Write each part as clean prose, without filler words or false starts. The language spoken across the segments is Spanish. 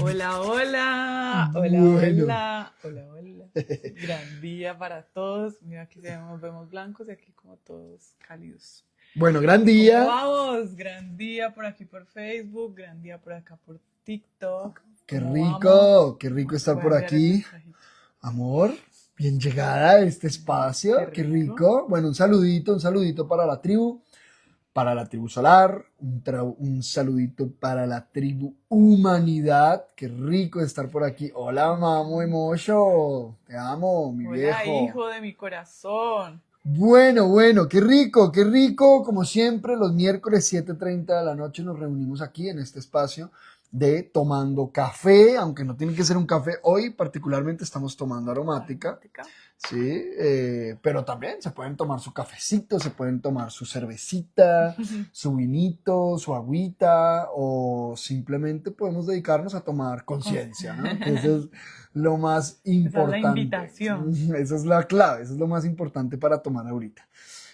Hola, hola, hola, Bueno, hola, hola, hola. Gran día para todos. Mira, aquí nos vemos blancos y aquí como todos cálidos. bueno, gran ¿Cómo día. vamos? Gran día por aquí por Facebook, gran día por acá por TikTok. ¿Cómo vamos? Qué rico estar Voy a por enviar el aquí. mensajito. Amor, bien llegada a este Qué espacio, qué rico. rico. Bueno, un saludito para la tribu solar, un saludito para la tribu humanidad. Qué rico estar por aquí. Hola, mamo emocho. Te amo, mi Hola, viejo. hijo de mi corazón. Bueno, qué rico, qué rico. Como siempre, los miércoles 7:30 de la noche nos reunimos aquí en este espacio de tomando café, aunque no tiene que ser un café. Hoy particularmente estamos tomando aromática, Aromática. ¿sí? Pero también se pueden tomar su cafecito, se pueden tomar su cervecita, su vinito, su agüita, o simplemente podemos dedicarnos a tomar Con- conciencia, ¿no? Que eso es lo más Esa es la importante. invitación. Esa es la clave, eso es lo más importante para tomar ahorita.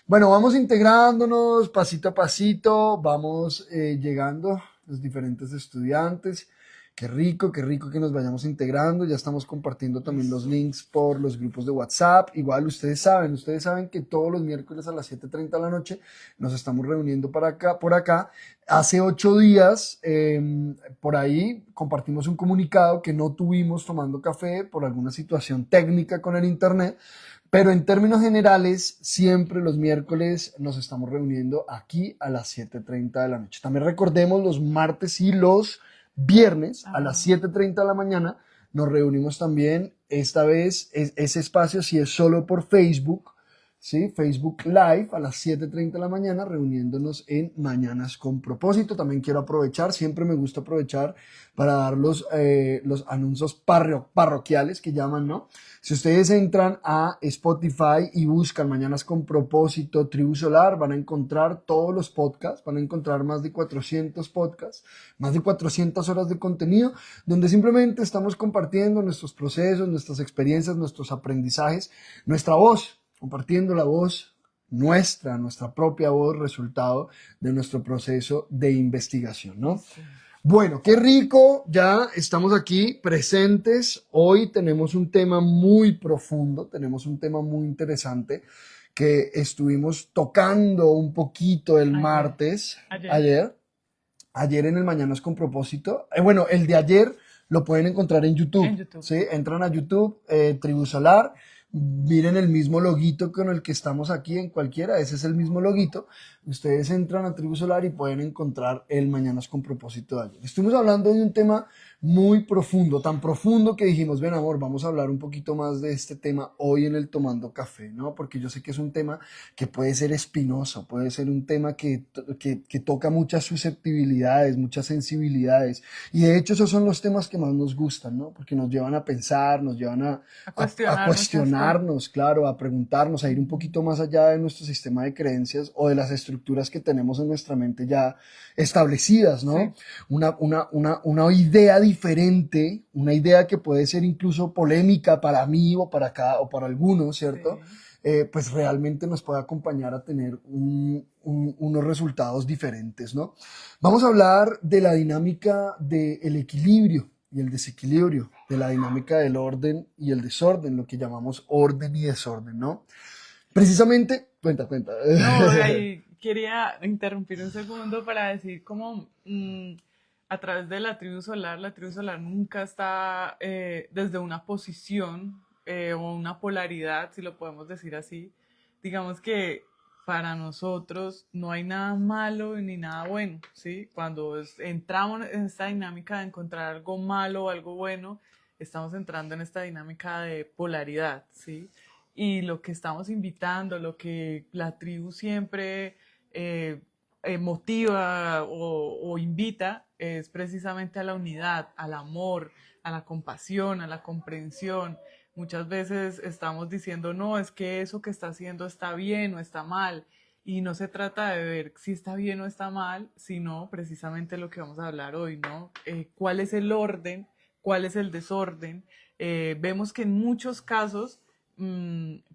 Bueno, vamos integrándonos pasito a pasito, vamos llegando los diferentes estudiantes. Qué rico que nos vayamos integrando. Ya estamos compartiendo también los Eso. links por los grupos de WhatsApp. Igual ustedes saben que todos los miércoles a las 7:30 de la noche nos estamos reuniendo por acá. Hace 8 días, por ahí compartimos un comunicado que no tuvimos tomando café por alguna situación técnica con el internet. Pero en términos generales, siempre los miércoles nos estamos reuniendo aquí a las 7:30 de la noche. También recordemos los martes y los viernes a las Ah, 7:30 de la mañana nos reunimos también. Esta vez ese espacio sí es solo por Facebook, ¿sí? Facebook Live a las 7:30 de la mañana, reuniéndonos en Mañanas con Propósito. También quiero aprovechar, siempre me gusta aprovechar para dar los anuncios parroquiales que llaman, ¿no? Si ustedes entran a Spotify y buscan Mañanas con Propósito, Tribu Solar, van a encontrar todos los podcasts, van a encontrar más de 400 podcasts, más de 400 horas de contenido, donde simplemente estamos compartiendo nuestros procesos, nuestras experiencias, nuestros aprendizajes, nuestra voz, compartiendo la voz nuestra propia voz, resultado de nuestro proceso de investigación, ¿no? eso. Bueno, qué rico, ya estamos aquí presentes. Hoy tenemos un tema muy profundo, tenemos un tema muy interesante que estuvimos tocando un poquito el Ayer. martes, Ayer. ayer en el Mañanas con Propósito. Bueno, el de ayer lo pueden encontrar en En YouTube, YouTube. ¿sí? Entran a YouTube, Tribu Solar, miren el mismo loguito con el que estamos aquí en cualquiera, ese es el mismo loguito. Ustedes entran a Tribu Solar y pueden encontrar el Mañanas con Propósito de ayer. Estuvimos hablando de un tema muy profundo, tan profundo que dijimos, ven amor, vamos a hablar un poquito más de este tema hoy en el Tomando Café, ¿no? Porque yo sé que es un tema que puede ser espinoso, puede ser un tema que toca muchas susceptibilidades, muchas sensibilidades. Y de hecho esos son los temas que más nos gustan, ¿no? Porque nos llevan a pensar, nos llevan A a cuestionar muchas cosas. cuestionarnos, claro, a preguntarnos, a ir un poquito más allá de nuestro sistema de creencias o de las estructuras que tenemos en nuestra mente ya establecidas, ¿no? Sí. Una idea diferente, una idea que puede ser incluso polémica para mí o para acá o para algunos, ¿cierto? Sí. Pues realmente nos puede acompañar a tener unos resultados diferentes, ¿no? Vamos a hablar de la dinámica del equilibrio y el desequilibrio, de la dinámica del orden y el desorden, lo que llamamos orden y desorden, ¿no? Precisamente, cuenta. No, ahí quería interrumpir un segundo para decir como a través de la tribu solar nunca está desde una posición o una polaridad, si lo podemos decir así. Digamos que para nosotros no hay nada malo ni nada bueno, ¿sí? Cuando entramos en esta dinámica de encontrar algo malo o algo bueno, estamos entrando en esta dinámica de polaridad, ¿sí? Y lo que estamos invitando, lo que la tribu siempre eh, motiva o invita es precisamente a la unidad, al amor, a la compasión, a la comprensión. Muchas veces estamos diciendo, no, es que eso que está haciendo está bien o está mal. Y no se trata de ver si está bien o está mal, sino precisamente lo que vamos a hablar hoy, ¿no? ¿Cuál es el orden? ¿Cuál es el desorden? Vemos que en muchos casos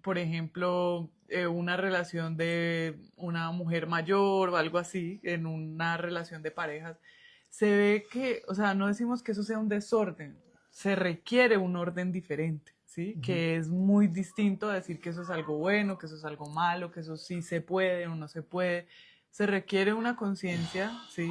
por ejemplo, una relación de una mujer mayor o algo así, en una relación de parejas, se ve que, o sea, no decimos que eso sea un desorden, se requiere un orden diferente, ¿sí? Que es muy distinto a decir que eso es algo bueno, que eso es algo malo, que eso sí se puede o no se puede. Se requiere una conciencia, ¿sí?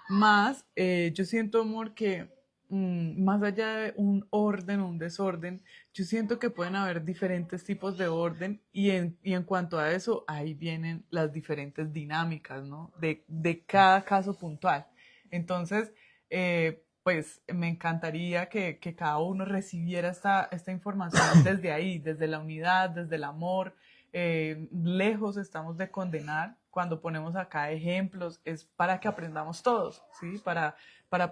Más, yo siento, amor, que más allá de un orden o un desorden, yo siento que pueden haber diferentes tipos de orden y en cuanto a eso, ahí vienen las diferentes dinámicas, ¿no? De cada caso puntual. Entonces, pues me encantaría que cada uno recibiera esta información desde ahí, desde la unidad, desde el amor. Lejos estamos de condenar. Cuando ponemos acá ejemplos, es para que aprendamos todos, ¿sí? Para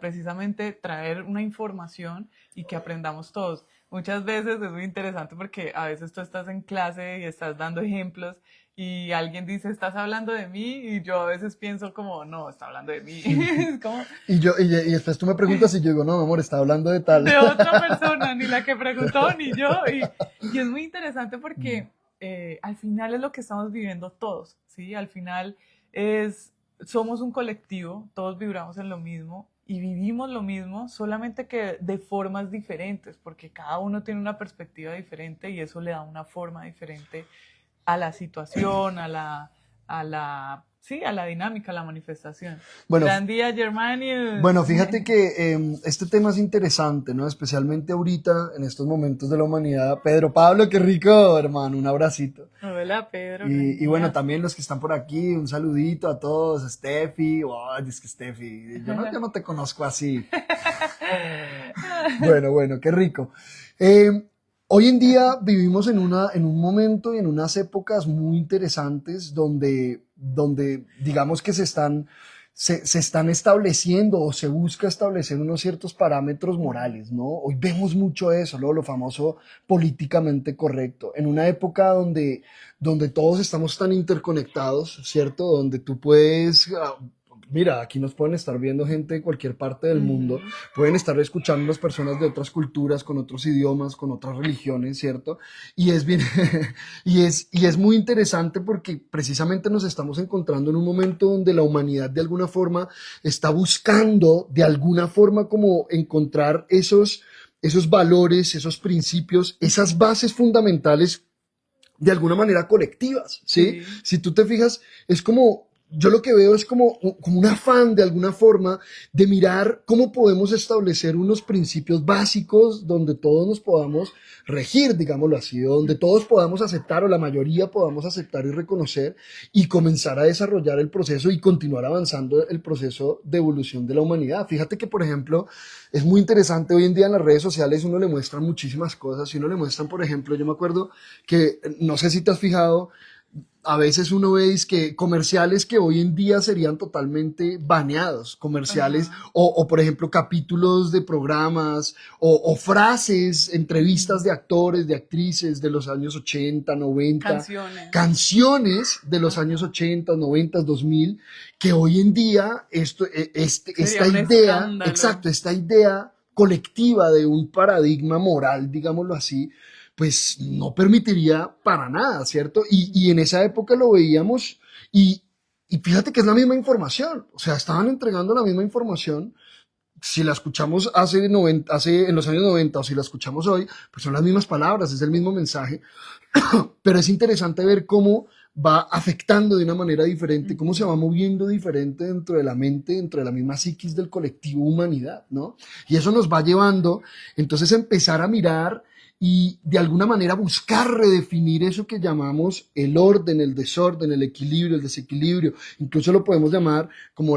precisamente traer una información y que aprendamos todos. Muchas veces es muy interesante porque a veces tú estás en clase y estás dando ejemplos y alguien dice, estás hablando de mí, y yo a veces pienso como, no, está hablando de mí. Es como Y después tú me preguntas y yo digo, no, mi amor, está hablando de tal. de otra persona, ni la que preguntó, ni yo. Y es muy interesante porque al final es lo que estamos viviendo todos, ¿sí? Al final somos un colectivo, todos vibramos en lo mismo y vivimos lo mismo, solamente que de formas diferentes, porque cada uno tiene una perspectiva diferente y eso le da una forma diferente a la situación, sí, a la dinámica, a la manifestación. Bueno, Gran día, Germanius. bueno, fíjate que este tema es interesante, ¿no? Especialmente ahorita, en estos momentos de la humanidad. Pedro Pablo, qué rico, hermano, un abracito. Hola, Pedro. Y bueno, también los que están por aquí, un saludito a todos, Steffi, oh, es que Steffi, yo no te conozco así. Bueno, qué rico. Hoy en día vivimos en un momento y en unas épocas muy interesantes donde digamos que se están estableciendo o se busca establecer unos ciertos parámetros morales, ¿no? Hoy vemos mucho eso, ¿no? Lo famoso políticamente correcto. En una época donde todos estamos tan interconectados, ¿cierto? Donde tú puedes... Mira, aquí nos pueden estar viendo gente de cualquier parte del mundo, pueden estar escuchando las personas de otras culturas, con otros idiomas, con otras religiones, ¿cierto? Y es bien, y es muy interesante porque precisamente nos estamos encontrando en un momento donde la humanidad de alguna forma está buscando de alguna forma como encontrar esos valores, esos principios, esas bases fundamentales de alguna manera colectivas, ¿sí? Sí. Si tú te fijas, es como yo lo que veo es como un afán de alguna forma de mirar cómo podemos establecer unos principios básicos donde todos nos podamos regir, digámoslo así, donde todos podamos aceptar o la mayoría podamos aceptar y reconocer y comenzar a desarrollar el proceso y continuar avanzando el proceso de evolución de la humanidad. Fíjate que, por ejemplo, es muy interesante hoy en día en las redes sociales uno le muestran muchísimas cosas y uno le muestran, por ejemplo, yo me acuerdo que, no sé si te has fijado, a veces uno ve que comerciales que hoy en día serían totalmente baneados, comerciales o por ejemplo capítulos de programas o frases, entrevistas de actores, de actrices de los años 80, 90, canciones de los años 80, 90, 2000, que hoy en día esta idea, exacto, esta idea colectiva de un paradigma moral, digámoslo así, pues no permitiría para nada, ¿cierto? Y en esa época lo veíamos y fíjate que es la misma información, o sea, estaban entregando la misma información. Si la escuchamos en los años 90 o si la escuchamos hoy, pues son las mismas palabras, es el mismo mensaje, pero es interesante ver cómo va afectando de una manera diferente, cómo se va moviendo diferente dentro de la mente, dentro de la misma psiquis del colectivo humanidad, ¿no? Y eso nos va llevando, entonces, a empezar a mirar y de alguna manera buscar redefinir eso que llamamos el orden, el desorden, el equilibrio, el desequilibrio. Incluso lo podemos llamar como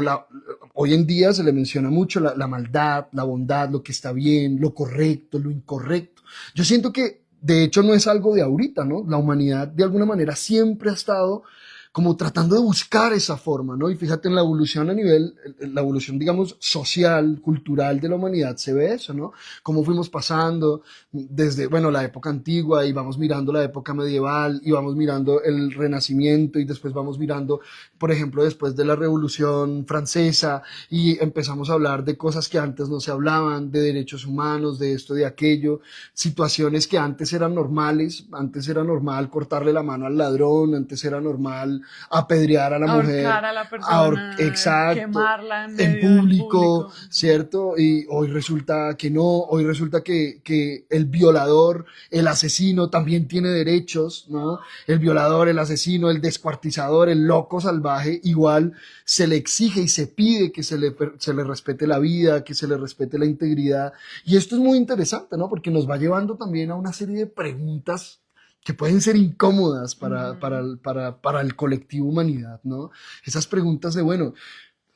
hoy en día se le menciona mucho la maldad, la bondad, lo que está bien, lo correcto, lo incorrecto. Yo siento que de hecho no es algo de ahorita, ¿no? La humanidad de alguna manera siempre ha estado como tratando de buscar esa forma, ¿no? Y fíjate en la evolución la evolución, digamos, social, cultural de la humanidad, se ve eso, ¿no? Cómo fuimos pasando desde, bueno, la época antigua y vamos mirando la época medieval y vamos mirando el Renacimiento y después vamos mirando, por ejemplo, después de la Revolución Francesa y empezamos a hablar de cosas que antes no se hablaban, de derechos humanos, de esto, de aquello, situaciones que antes eran normales, antes era normal cortarle la mano al ladrón, antes era normal apedrear a la mujer, ahorcar a la persona, exacto, quemarla en en medio del público, público. ¿cierto? Y hoy resulta que no, hoy resulta que el violador, el asesino también tiene derechos, ¿no? El violador, el asesino, el descuartizador, el loco salvaje, igual se le exige y se pide que se le respete la vida, que se le respete la integridad. Y esto es muy interesante, ¿no? Porque nos va llevando también a una serie de preguntas que pueden ser incómodas para el colectivo humanidad, ¿no? Esas preguntas de, bueno,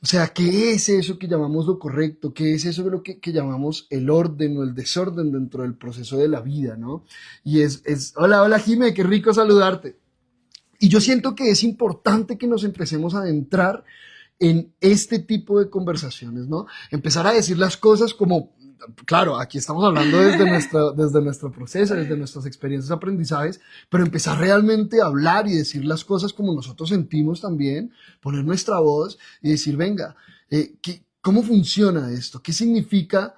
o sea, ¿qué es eso que llamamos lo correcto? ¿Qué es eso de lo que llamamos el orden o el desorden dentro del proceso de la vida, ¿no? Y hola, hola Jime, qué rico saludarte. Y yo siento que es importante que nos empecemos a adentrar en este tipo de conversaciones, ¿no? Empezar a decir las cosas como, claro, aquí estamos hablando desde nuestro proceso, desde nuestras experiencias, aprendizajes, pero empezar realmente a hablar y decir las cosas como nosotros sentimos también, poner nuestra voz y decir, venga, ¿cómo funciona esto? ¿Qué significa?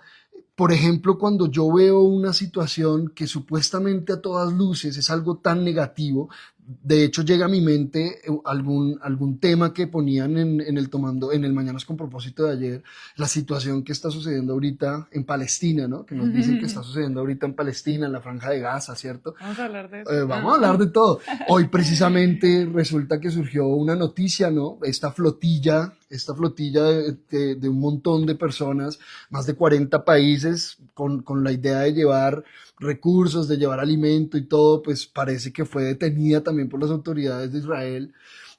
Por ejemplo, cuando yo veo una situación que supuestamente a todas luces es algo tan negativo, de hecho llega a mi mente algún tema que ponían en el Mañanas con propósito de ayer, la situación que está sucediendo ahorita en Palestina, ¿no? Que nos dicen que está sucediendo ahorita en Palestina, en la Franja de Gaza, ¿cierto? Vamos a hablar de eso. Vamos a hablar de todo. Hoy precisamente resulta que surgió una noticia, ¿no? Esta flotilla de un montón de personas, más de 40 países, con la idea de llevar recursos, de llevar alimento y todo, pues parece que fue detenida también por las autoridades de Israel.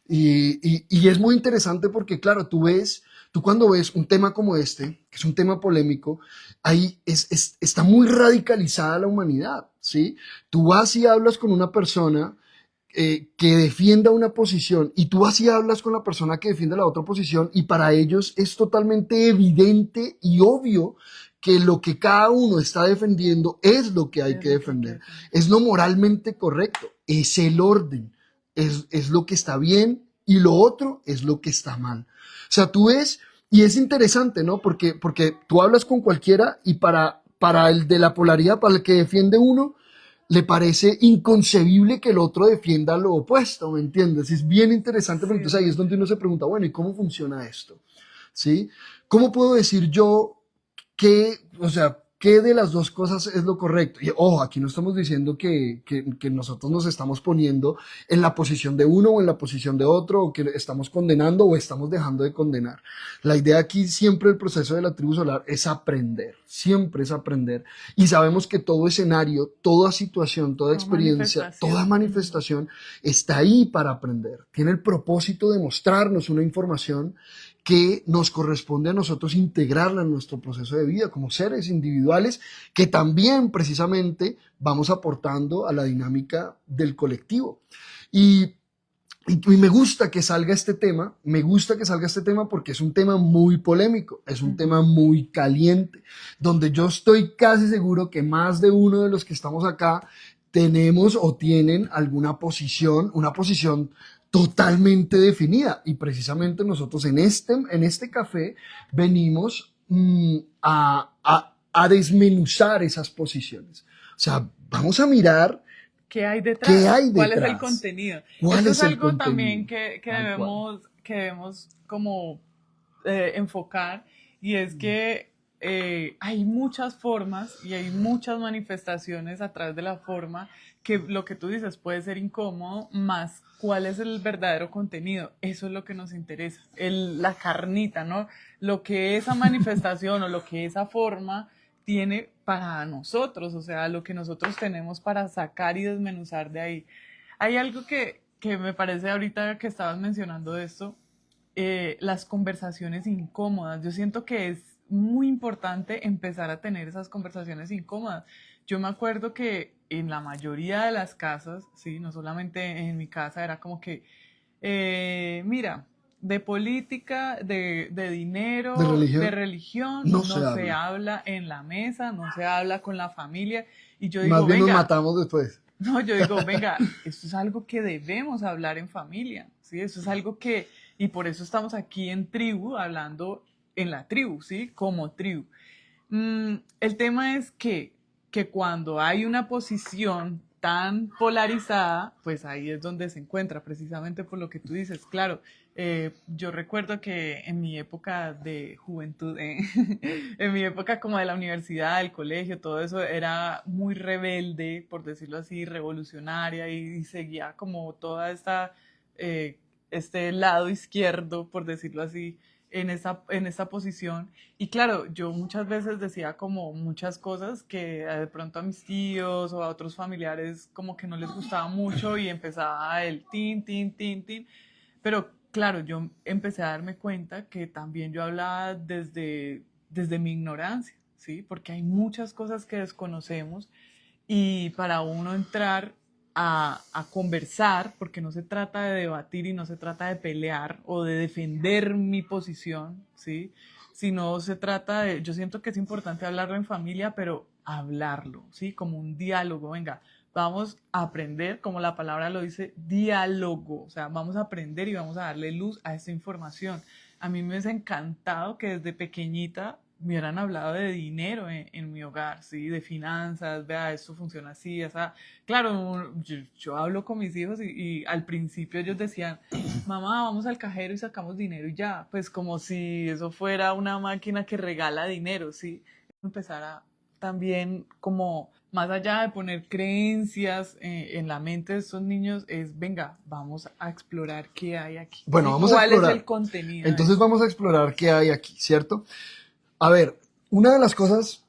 Y es muy interesante porque, claro, tú cuando ves un tema como este, que es un tema polémico, ahí está muy radicalizada la humanidad, ¿sí? Tú vas y hablas con una persona que defienda una posición y tú vas y hablas con la persona que defiende la otra posición y para ellos es totalmente evidente y obvio que lo que cada uno está defendiendo es lo que hay que defender, es lo moralmente correcto, es el orden, es lo que está bien y lo otro es lo que está mal. O sea, tú ves, y es interesante, ¿no? Porque tú hablas con cualquiera y para el de la polaridad, para el que defiende uno, le parece inconcebible que el otro defienda lo opuesto, ¿me entiendes? Es bien interesante, pero Sí, entonces ahí es donde uno se pregunta, bueno, ¿y cómo funciona esto? ¿Sí? ¿Cómo puedo decir yo o sea, qué de las dos cosas es lo correcto? Y ojo, aquí no estamos diciendo que nosotros nos estamos poniendo en la posición de uno o en la posición de otro, o que estamos condenando o estamos dejando de condenar. La idea aquí siempre del proceso de la tribu solar es aprender, siempre es aprender. Y sabemos que todo escenario, toda situación, toda experiencia, toda manifestación está ahí para aprender. Tiene el propósito de mostrarnos una información que nos corresponde a nosotros integrarla en nuestro proceso de vida como seres individuales que también precisamente vamos aportando a la dinámica del colectivo. Y me gusta que salga este tema, porque es un tema muy polémico, es un tema muy caliente, donde yo estoy casi seguro que más de uno de los que estamos acá tenemos o tienen alguna posición, una posición totalmente definida. Y precisamente nosotros en este café venimos a desmenuzar esas posiciones. O sea, vamos a mirar ¿qué hay detrás? ¿qué hay ¿Cuál es el detrás? contenido? ¿Cuál Esto es es el algo contenido? también que debemos como enfocar, y es que hay muchas formas y hay muchas manifestaciones a través de la forma, que lo que tú dices puede ser incómodo, más cuál es el verdadero contenido. Eso es lo que nos interesa, la carnita, ¿no? Lo que esa manifestación o lo que esa forma tiene para nosotros, o sea, lo que nosotros tenemos para sacar y desmenuzar de ahí. Hay algo que me parece ahorita que estabas mencionando esto, las conversaciones incómodas. Yo siento que es muy importante empezar a tener esas conversaciones incómodas. Yo me acuerdo que en la mayoría de las casas, sí, no solamente en mi casa, era como que, mira, de política, de dinero, de religión, no no se se habla. habla en la mesa, no se habla con la familia. Y yo Más digo, bien nos venga, matamos después. no, yo digo, venga, esto es algo que debemos hablar en familia, ¿sí? Eso es algo que, y por eso estamos aquí en tribu, hablando en la tribu, ¿sí? Como tribu. El tema es que cuando hay una posición tan polarizada, pues ahí es donde se encuentra, precisamente por lo que tú dices. Claro, yo recuerdo que en mi época de juventud, en mi época como de la universidad, del colegio, todo eso era muy rebelde, por decirlo así, revolucionaria y seguía como toda esta, este lado izquierdo, por decirlo así, en esa posición. Y claro, yo muchas veces decía como muchas cosas que de pronto a mis tíos o a otros familiares como que no les gustaba mucho y empezaba el tin, tin, tin, tin. Pero claro, yo empecé a darme cuenta que también yo hablaba desde mi ignorancia, ¿sí? Porque hay muchas cosas que desconocemos y para uno entrar a conversar, porque no se trata de debatir y no se trata de pelear o de defender mi posición, ¿sí? Sino se trata de, yo siento que es importante hablarlo en familia, pero hablarlo, ¿sí? Como un diálogo, venga, vamos a aprender, como la palabra lo dice, diálogo, o sea, vamos a aprender y vamos a darle luz a esta información. A mí me hubiese encantado que desde pequeñita me hubieran hablado de dinero en mi hogar, ¿sí? De finanzas, vea, esto funciona así, o sea, claro, yo hablo con mis hijos y al principio ellos decían, mamá, vamos al cajero y sacamos dinero y ya, pues como si eso fuera una máquina que regala dinero, ¿sí? Empezar a también como más allá de poner creencias en la mente de estos niños, es, venga, vamos a explorar qué hay aquí, Bueno, ¿sí? vamos a ¿Cuál es el explorar. contenido de Entonces esto? vamos a explorar qué hay aquí, ¿cierto? A ver, una de las cosas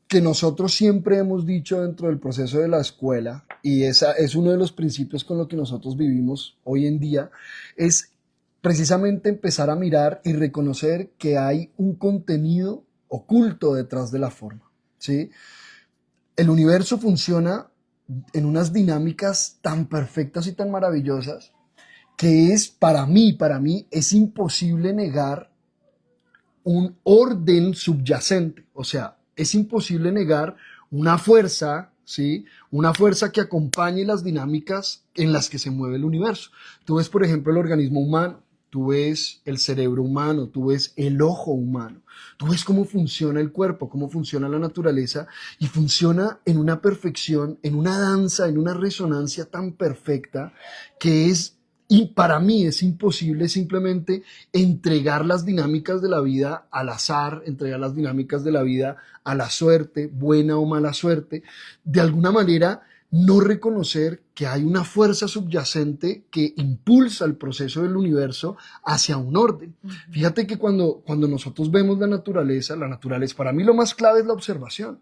que nosotros siempre hemos dicho dentro del proceso de la escuela, y esa es uno de los principios con los que nosotros vivimos hoy en día, es precisamente empezar a mirar y reconocer que hay un contenido oculto detrás de la forma, ¿sí? El universo funciona en unas dinámicas tan perfectas y tan maravillosas que es para mí es imposible negar un orden subyacente, o sea, es imposible negar una fuerza, ¿sí? Una fuerza que acompañe las dinámicas en las que se mueve el universo. Tú ves, por ejemplo, el organismo humano, tú ves el cerebro humano, tú ves el ojo humano, tú ves cómo funciona el cuerpo, cómo funciona la naturaleza y funciona en una perfección, en una danza, en una resonancia tan perfecta que es y para mí es imposible simplemente entregar las dinámicas de la vida al azar, entregar las dinámicas de la vida a la suerte, buena o mala suerte. De alguna manera, no reconocer que hay una fuerza subyacente que impulsa el proceso del universo hacia un orden. Fíjate que cuando nosotros vemos la naturaleza, para mí lo más clave es la observación.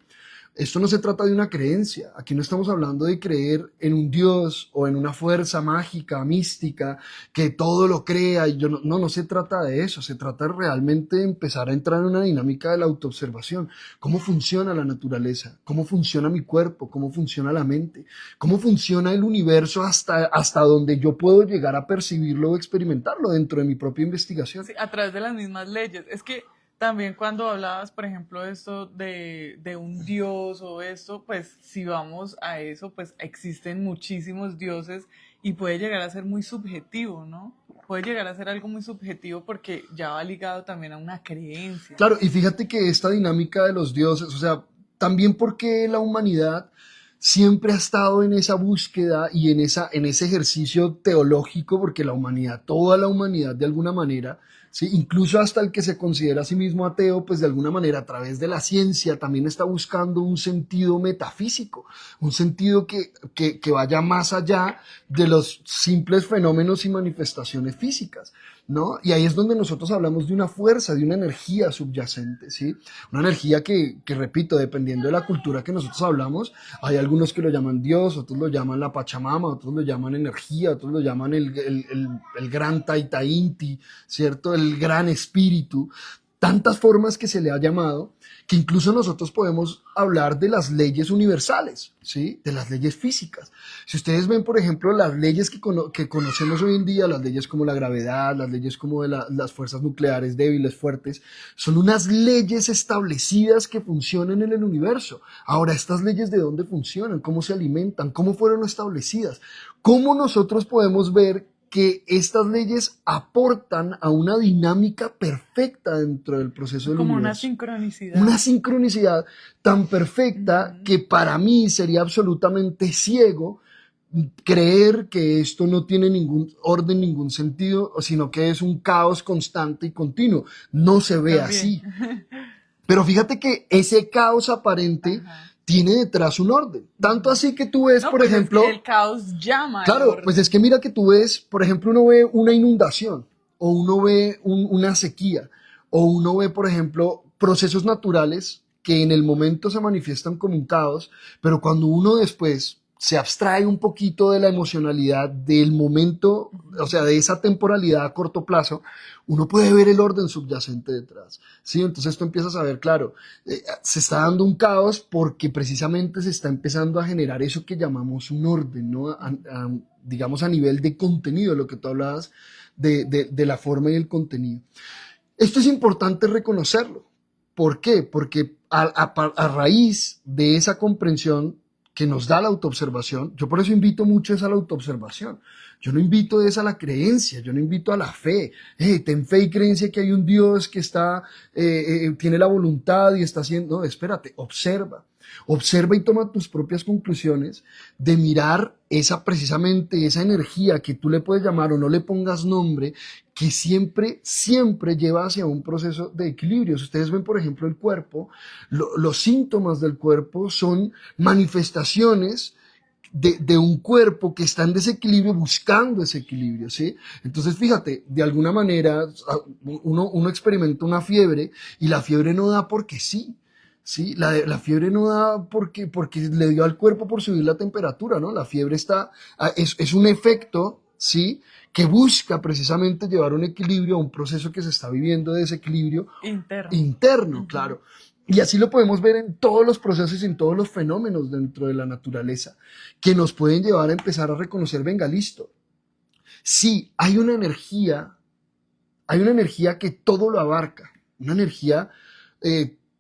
Esto no se trata de una creencia. Aquí no estamos hablando de creer en un Dios o en una fuerza mágica, mística, que todo lo crea. Y yo no se trata de eso. Se trata realmente de empezar a entrar en una dinámica de la autoobservación. ¿Cómo funciona la naturaleza? ¿Cómo funciona mi cuerpo? ¿Cómo funciona la mente? ¿Cómo funciona el universo hasta donde yo puedo llegar a percibirlo o experimentarlo dentro de mi propia investigación? Sí, a través de las mismas leyes. Es que también cuando hablabas, por ejemplo, esto de un dios o esto, pues si vamos a eso, pues existen muchísimos dioses y puede llegar a ser muy subjetivo, ¿no? Puede llegar a ser algo muy subjetivo porque ya va ligado también a una creencia. Claro, y fíjate que esta dinámica de los dioses, o sea, también porque la humanidad siempre ha estado en esa búsqueda y en ese ejercicio teológico, porque la humanidad, toda la humanidad de alguna manera, ¿sí? Incluso hasta el que se considera a sí mismo ateo, pues de alguna manera a través de la ciencia también está buscando un sentido metafísico, un sentido que vaya más allá de los simples fenómenos y manifestaciones físicas, ¿no? Y ahí es donde nosotros hablamos de una fuerza, de una energía subyacente, ¿sí? Una energía repito, dependiendo de la cultura que nosotros hablamos, hay algunos que lo llaman Dios, otros lo llaman la Pachamama, otros lo llaman energía, otros lo llaman el gran Taita Inti, ¿cierto? El gran espíritu. Tantas formas que se le ha llamado, que incluso nosotros podemos hablar de las leyes universales, ¿sí? De las leyes físicas. Si ustedes ven, por ejemplo, las leyes que conocemos hoy en día, las leyes como la gravedad, las leyes como de las fuerzas nucleares débiles, fuertes, son unas leyes establecidas que funcionan en el universo. Ahora, ¿estas leyes de dónde funcionan? ¿Cómo se alimentan? ¿Cómo fueron establecidas? ¿Cómo nosotros podemos ver que estas leyes aportan a una dinámica perfecta dentro del proceso del Como una universo. sincronicidad. Una sincronicidad tan perfecta que para mí sería absolutamente ciego creer que esto no tiene ningún orden, ningún sentido, sino que es un caos constante y continuo. No se ve así. Pero fíjate que ese caos aparente tiene detrás un orden. Tanto así que tú ves, No, por pues ejemplo... es que el caos llama al Claro, orden. pues es que mira que tú ves, por ejemplo, uno ve una inundación, o uno ve una sequía, o uno ve, por ejemplo, procesos naturales que en el momento se manifiestan como un caos, pero cuando uno después se abstrae un poquito de la emocionalidad del momento, o sea, de esa temporalidad a corto plazo, uno puede ver el orden subyacente detrás, ¿sí? Entonces tú empiezas a ver, claro, se está dando un caos porque precisamente se está empezando a generar eso que llamamos un orden, ¿no? Digamos a nivel de contenido, lo que tú hablabas de la forma y el contenido. Esto es importante reconocerlo. ¿Por qué? Porque a raíz de esa comprensión que nos da la autoobservación, yo por eso invito mucho a la autoobservación. Yo no invito a la creencia, yo no invito a la fe. Ten fe y creencia que hay un Dios que está, tiene la voluntad y está haciendo... No, espérate, observa. Observa y toma tus propias conclusiones de mirar precisamente esa energía que tú le puedes llamar o no le pongas nombre, que siempre lleva hacia un proceso de equilibrio. Si ustedes ven, por ejemplo, el cuerpo, los síntomas del cuerpo son manifestaciones de un cuerpo que está en desequilibrio buscando ese equilibrio, ¿sí? Entonces, fíjate, de alguna manera uno experimenta una fiebre y la fiebre no da porque sí. Sí, la fiebre no da porque le dio al cuerpo por subir la temperatura, ¿no? La fiebre es un efecto, ¿sí? Que busca precisamente llevar un equilibrio a un proceso que se está viviendo de desequilibrio interno, claro. Y así lo podemos ver en todos los procesos y en todos los fenómenos dentro de la naturaleza, que nos pueden llevar a empezar a reconocer, venga, listo. Sí, hay una energía que todo lo abarca, una energía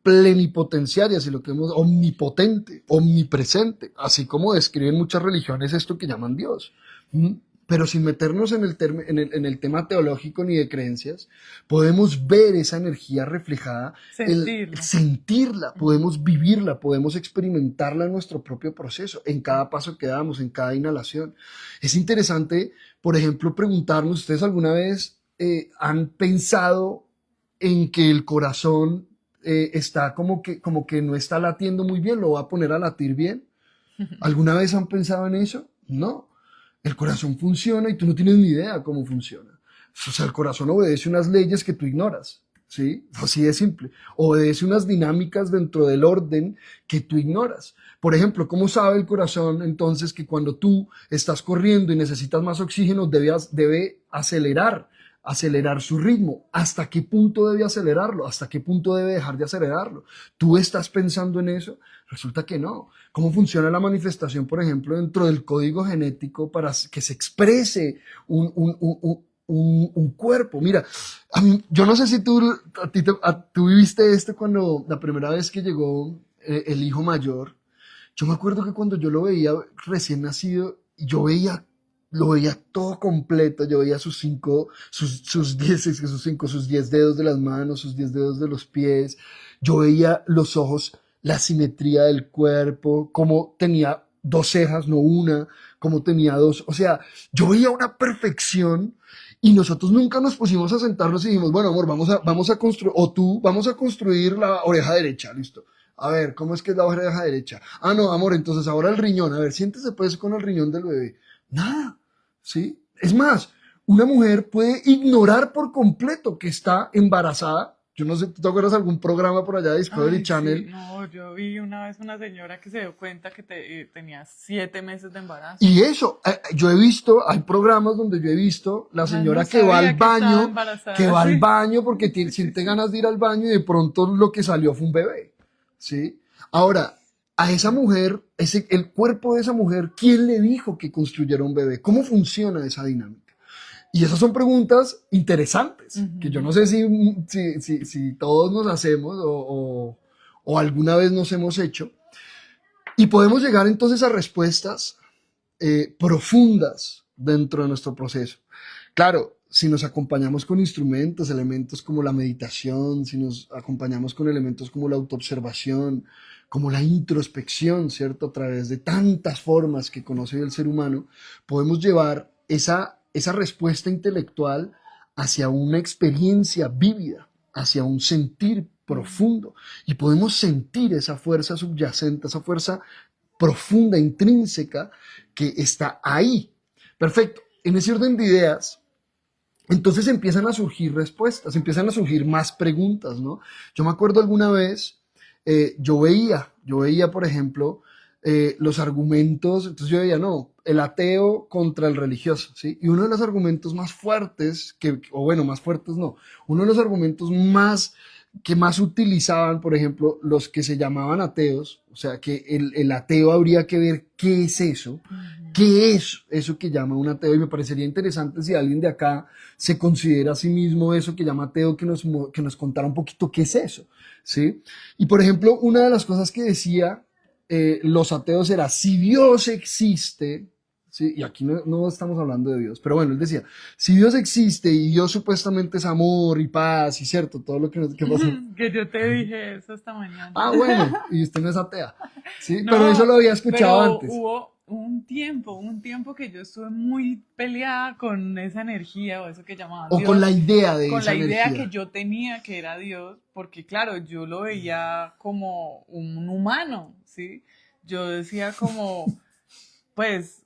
plenipotenciaria, si lo queremos, omnipotente, omnipresente, así como describen muchas religiones esto que llaman Dios. Pero sin meternos en el tema teológico ni de creencias, podemos ver esa energía reflejada, sentirla, podemos vivirla, podemos experimentarla en nuestro propio proceso, en cada paso que damos, en cada inhalación. Es interesante, por ejemplo, preguntarnos, ¿ustedes alguna vez han pensado en que el corazón está como que no está latiendo muy bien, lo va a poner a latir bien? ¿Alguna vez han pensado en eso? No. El corazón funciona y tú no tienes ni idea cómo funciona. O sea, el corazón obedece unas leyes que tú ignoras, ¿sí? Así de simple. Obedece unas dinámicas dentro del orden que tú ignoras. Por ejemplo, ¿cómo sabe el corazón entonces que cuando tú estás corriendo y necesitas más oxígeno debe acelerar su ritmo? ¿Hasta qué punto debe acelerarlo? ¿Hasta qué punto debe dejar de acelerarlo? ¿Tú estás pensando en eso? Resulta que no. ¿Cómo funciona la manifestación, por ejemplo, dentro del código genético para que se exprese un cuerpo? Mira, yo no sé si tú viviste esto cuando la primera vez que llegó el hijo mayor. Yo me acuerdo que cuando yo lo veía recién nacido, lo veía todo completo. Yo veía sus 10 dedos de las manos, sus 10 dedos de los pies. Yo veía los ojos, la simetría del cuerpo, cómo tenía 2 cejas, no una, cómo tenía 2. O sea, yo veía una perfección y nosotros nunca nos pusimos a sentarnos y dijimos, bueno, amor, vamos a construir, o tú, vamos a construir la oreja derecha, listo. A ver, ¿cómo es que es la oreja derecha? Ah, no, amor, entonces ahora el riñón. A ver, siéntese pues con el riñón del bebé. Nada, ¿sí? Es más, una mujer puede ignorar por completo que está embarazada. Yo no sé, ¿tú te acuerdas de algún programa por allá de Discovery Channel? Sí, no, yo vi una vez una señora que se dio cuenta que tenía 7 meses de embarazo. Y eso, yo he visto, hay programas donde yo he visto la señora no que va al que baño, sí. porque siente ganas de ir al baño y de pronto lo que salió fue un bebé, ¿sí? Ahora, a esa mujer, el cuerpo de esa mujer, ¿quién le dijo que construyera un bebé? ¿Cómo funciona esa dinámica? Y esas son preguntas interesantes, que yo no sé si todos nos hacemos o alguna vez nos hemos hecho. Y podemos llegar entonces a respuestas profundas dentro de nuestro proceso. Claro, si nos acompañamos con instrumentos, elementos como la meditación, si nos acompañamos con elementos como la autoobservación, como la introspección, ¿cierto? A través de tantas formas que conoce el ser humano, podemos llevar esa respuesta intelectual hacia una experiencia vívida, hacia un sentir profundo. Y podemos sentir esa fuerza subyacente, esa fuerza profunda, intrínseca, que está ahí. Perfecto. En ese orden de ideas, entonces empiezan a surgir respuestas, empiezan a surgir más preguntas, ¿no? Yo me acuerdo alguna vez, yo veía, por ejemplo, los argumentos, entonces yo veía, no, el ateo contra el religioso, ¿sí? Y uno de los argumentos más fuertes, o bueno, más fuertes no, uno de los argumentos que más utilizaban, por ejemplo, los que se llamaban ateos, o sea, que el ateo habría que ver qué es eso, qué es eso que llama un ateo, y me parecería interesante si alguien de acá se considera a sí mismo eso que llama ateo, que nos contara un poquito qué es eso, ¿sí? Y por ejemplo, una de las cosas que decía los ateos era, si Dios existe, ¿sí? Y aquí no estamos hablando de Dios, pero bueno, él decía, si Dios existe y Dios supuestamente es amor y paz y cierto, todo lo que pasa. Que yo te dije eso esta mañana. Ah, bueno, y usted no es atea, ¿sí? Pero eso No, lo había escuchado pero antes. hubo un tiempo que yo estuve muy peleada con esa energía o eso que llamaban O con Dios, la idea de con esa la idea energía. que yo tenía que era Dios, porque claro, yo lo veía como un humano, ¿sí? Yo decía como, pues,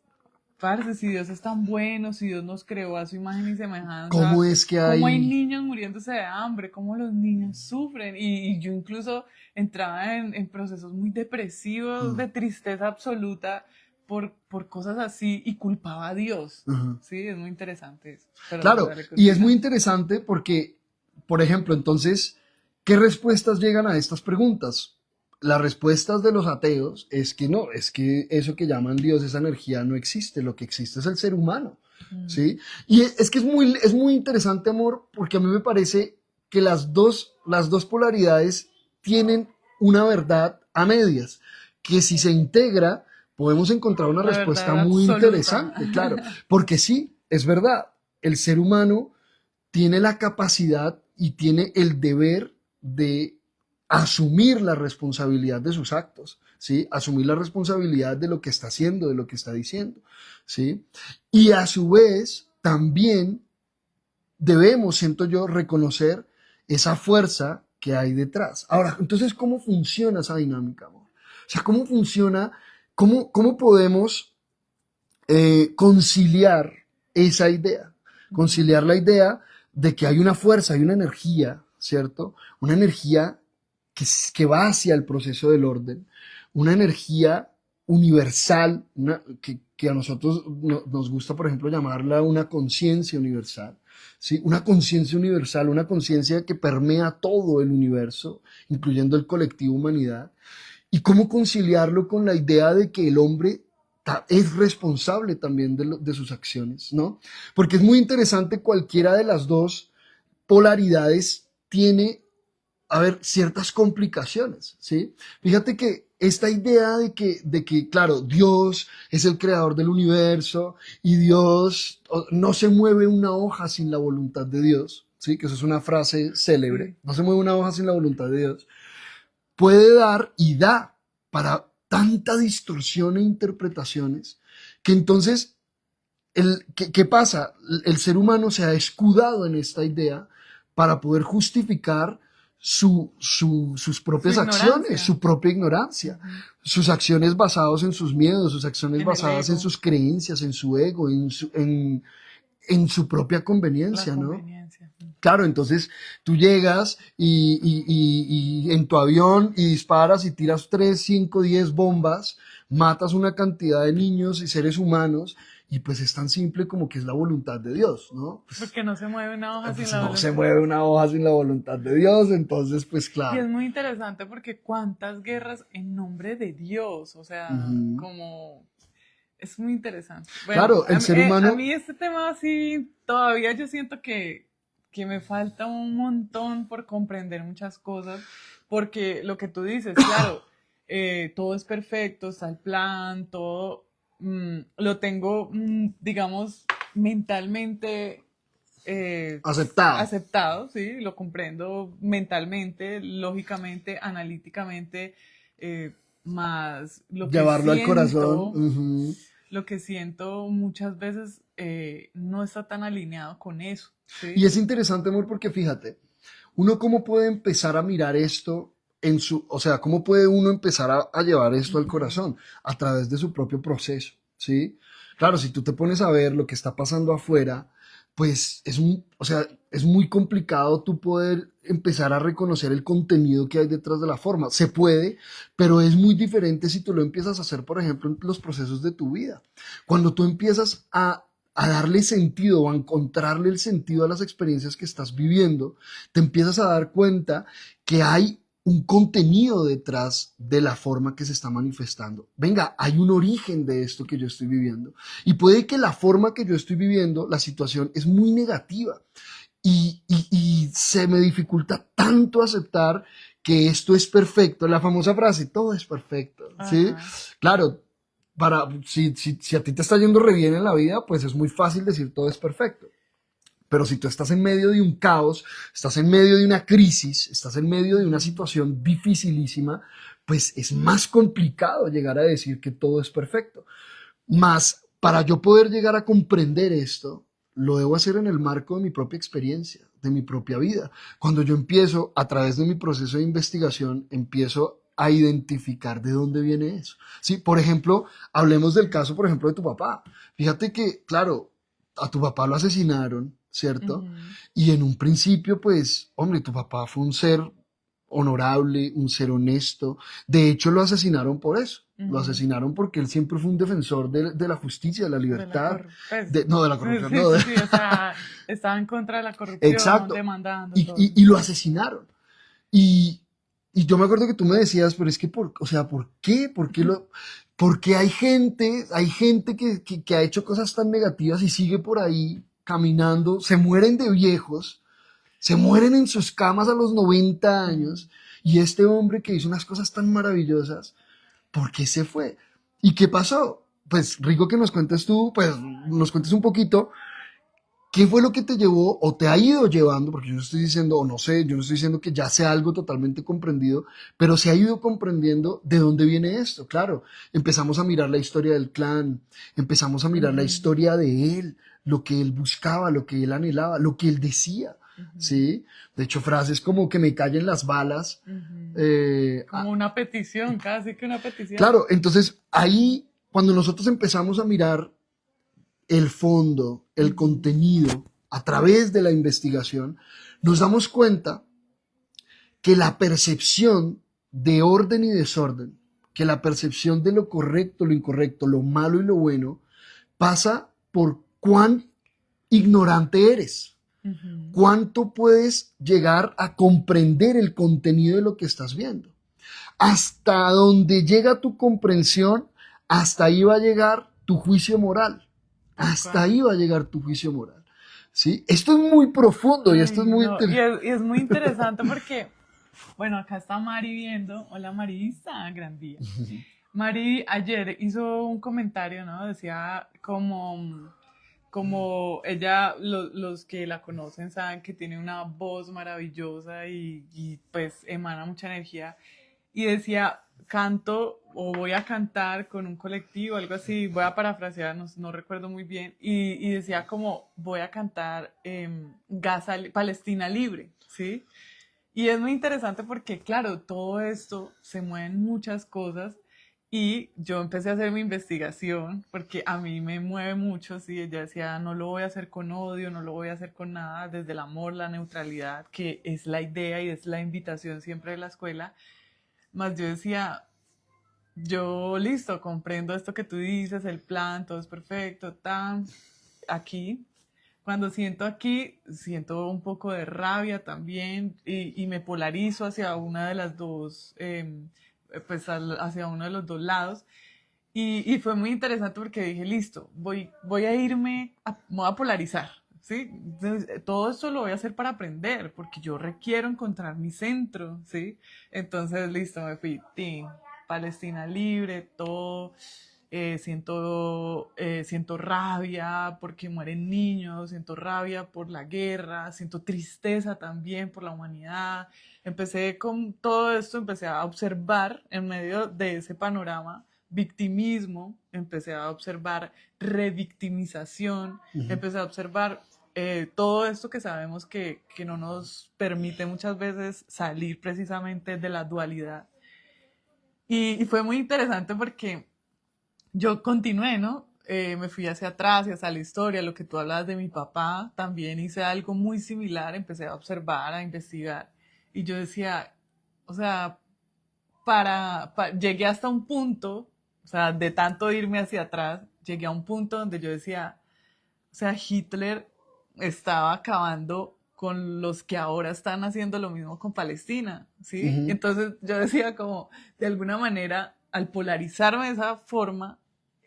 parce, si Dios es tan bueno, si Dios nos creó a su imagen y semejanza, ¿Cómo es que ¿cómo hay hay... niños muriéndose de hambre? ¿Cómo los niños sufren? Y yo incluso entraba en procesos muy depresivos, Mm, de tristeza absoluta por cosas así y culpaba a Dios. ujú. Sí, es muy interesante eso. Perdón, Claro, dale, y es muy continúa. interesante porque, por ejemplo, entonces, ¿qué respuestas llegan a estas preguntas? Las respuestas de los ateos es que no, es que eso que llaman Dios, esa energía no existe, lo que existe es el ser humano, Mm, ¿sí? Y es que es muy interesante, amor, porque a mí me parece que las dos polaridades tienen una verdad a medias, que si se integra, podemos encontrar una la respuesta verdad muy absoluta. interesante, claro, porque sí, es verdad, el ser humano tiene la capacidad y tiene el deber de asumir la responsabilidad de sus actos, ¿sí? Asumir la responsabilidad de lo que está haciendo, de lo que está diciendo, ¿sí? Y a su vez, también debemos, siento yo, reconocer esa fuerza que hay detrás. Ahora, entonces, ¿cómo funciona esa dinámica, amor? O sea, ¿cómo funciona? ¿Cómo podemos conciliar esa idea? Conciliar la idea de que hay una fuerza, hay una energía, ¿cierto? Una energía que va hacia el proceso del orden, una energía universal, que a nosotros nos gusta, por ejemplo, llamarla una conciencia universal, ¿sí? Una conciencia universal, una conciencia que permea todo el universo, incluyendo el colectivo humanidad, y cómo conciliarlo con la idea de que el hombre es responsable también de sus acciones, ¿no? Porque es muy interesante, cualquiera de las dos polaridades tiene, a ver, ciertas complicaciones, ¿sí? Fíjate que esta idea de que, claro, Dios es el creador del universo y Dios no se mueve una hoja sin la voluntad de Dios, ¿sí? Que eso es una frase célebre, Sí. no se mueve una hoja sin la voluntad de Dios, puede dar y da para tanta distorsión e interpretaciones que entonces, ¿qué pasa? El ser humano se ha escudado en esta idea para poder justificar sus Su propias acciones, ignorancia. su propia ignorancia, Ujú. sus acciones basadas en sus miedos, sus acciones En el basadas en ego, sus creencias, en su ego, en su propia la conveniencia, ¿no? conveniencia. Claro, entonces tú llegas y en tu avión y disparas y tiras 3, 5, 10 bombas, matas una cantidad de niños y seres humanos y pues es tan simple como que es la voluntad de Dios, ¿no? Porque no se mueve una hoja sin Pues la no se voluntad. mueve una hoja sin la voluntad de Dios, entonces pues Y es claro. muy interesante porque cuántas guerras en nombre de Dios, o sea, Ujú. como es muy interesante. Bueno, Claro, el ser a humano, mí este tema así todavía yo siento que me falta un montón por comprender muchas cosas, porque lo que tú dices, claro, todo es perfecto, está el plan, todo lo tengo, digamos, mentalmente Aceptado. aceptado, sí, lo comprendo mentalmente, lógicamente, analíticamente, más Llevarlo al corazón. lo que siento muchas veces no está tan alineado con eso, Y ¿sí? es interesante, amor, porque fíjate, uno cómo puede empezar a mirar esto o sea, cómo puede uno empezar a llevar esto al Ujú, corazón a través de su propio proceso, ¿sí? Claro, si tú te pones a ver lo que está pasando afuera, pues o sea, es muy complicado tú poder empezar a reconocer el contenido que hay detrás de la forma. Se puede, pero es muy diferente si tú lo empiezas a hacer, por ejemplo, en los procesos de tu vida. Cuando tú empiezas a darle sentido o a encontrarle el sentido a las experiencias que estás viviendo, te empiezas a dar cuenta que hay un contenido detrás de la forma que se está manifestando. Venga, hay un origen de esto que yo estoy viviendo. Y puede que la forma que yo estoy viviendo, la situación es muy negativa. Y se me dificulta tanto aceptar que esto es perfecto. La famosa frase, todo es perfecto. ¿Sí? ajá, Claro, si a ti te está yendo re bien en la vida, pues es muy fácil decir todo es perfecto. Pero si tú estás en medio de un caos, estás en medio de una crisis, estás en medio de una ujú, situación dificilísima, pues es más complicado llegar a decir que todo es perfecto. Más, para yo poder llegar a comprender esto, lo debo hacer en el marco de mi propia experiencia, de mi propia vida. Cuando yo empiezo, a través de mi proceso de investigación, empiezo a identificar de dónde viene eso. Sí, por ejemplo, hablemos del caso, por ejemplo, de tu papá. Fíjate que, claro, a tu papá lo asesinaron, ¿cierto? ujú, Y en un principio, pues, hombre, tu papá fue un ser honorable, un ser honesto. De hecho, lo asesinaron por eso. Lo ujú. asesinaron porque él siempre fue un defensor de la justicia, de la De la libertad, corrupción, no de la corrupción, sí, no. sí, sí, o sea, estaba en contra de la corrupción, Exacto. demandando Y, todo eso. y lo asesinaron. Y, y yo me acuerdo que tú me decías, pero es que, o sea, ¿por qué? Porque hay gente que ha hecho cosas tan negativas y sigue por ahí caminando, se mueren de viejos, se mueren en sus camas a los 90 Ujú. años, y este hombre que hizo unas cosas tan maravillosas, ¿por qué se fue? ¿Y qué pasó? Pues rico que nos cuentes tú, pues nos cuentes un poquito. ¿Qué fue lo que te llevó o te ha ido llevando? Porque yo no estoy diciendo, o no sé, yo no estoy diciendo que ya sea algo totalmente comprendido, pero se ha ido comprendiendo de dónde viene esto. Claro, empezamos a mirar la historia del clan, empezamos a mirar la Ujú, historia de él, lo que él buscaba, lo que él anhelaba, lo que él decía, ujú, ¿sí? De hecho, frases como que me callen las balas. ujú. eh, Como una petición, casi que una petición. claro, entonces ahí, cuando nosotros empezamos a mirar el fondo, el Ujú, contenido, a través de la investigación, nos damos cuenta que la percepción de orden y desorden, que la percepción de lo correcto, lo incorrecto, lo malo y lo bueno, pasa por cuán ignorante eres, ujú. cuánto puedes llegar a comprender el contenido de lo que estás viendo. Hasta donde llega tu comprensión, hasta ahí va a llegar tu juicio moral. Tal Hasta cual. ahí va a llegar tu juicio moral. ¿Sí? Esto es muy profundo y esto Ay, es muy no, interesante. y es muy interesante porque, bueno, acá está Mari viendo. Hola Marisa, gran día. Mari ayer hizo un comentario, ¿no? Decía como ella, los que la conocen saben que tiene una voz maravillosa y pues emana mucha energía. Y decía, canto o voy a cantar con un colectivo, algo así, voy a parafrasear, no, no recuerdo muy bien, y decía como voy a cantar Palestina Libre, ¿sí? Y es muy interesante porque, claro, todo esto se mueven muchas cosas y yo empecé a hacer mi investigación porque a mí me mueve mucho, sí, ella decía, no lo voy a hacer con odio, no lo voy a hacer con nada, desde el amor, la neutralidad, que es la idea y es la invitación siempre de la escuela, más yo decía, yo listo, comprendo esto que tú dices, el plan, todo es perfecto, tan aquí. Cuando siento aquí, siento un poco de rabia también y me polarizo hacia una de las dos, pues hacia uno de los dos lados. Y fue muy interesante porque dije, listo, voy a irme, me voy a polarizar, ¿sí? Entonces, todo esto lo voy a hacer para aprender, porque yo requiero encontrar mi centro, ¿sí? Entonces, listo, me fui, Palestina libre, todo. siento rabia porque mueren niños, siento rabia por la guerra, siento tristeza también por la humanidad. Empecé con todo esto, empecé a observar en medio de ese panorama victimismo, empecé a observar revictimización, Ujú. empecé a observar todo esto que sabemos que no nos permite muchas veces salir precisamente de la dualidad. Y fue muy interesante porque yo continué, ¿no? Me fui hacia atrás y hacia la historia, lo que tú hablabas de mi papá, también hice algo muy similar, empecé a observar, a investigar, y yo decía, o sea, llegué hasta un punto, o sea, de tanto irme hacia atrás, llegué a un punto donde yo decía, o sea, Hitler estaba acabando con los que ahora están haciendo lo mismo con Palestina, ¿sí? Ujú. Entonces yo decía como, de alguna manera, al polarizarme de esa forma,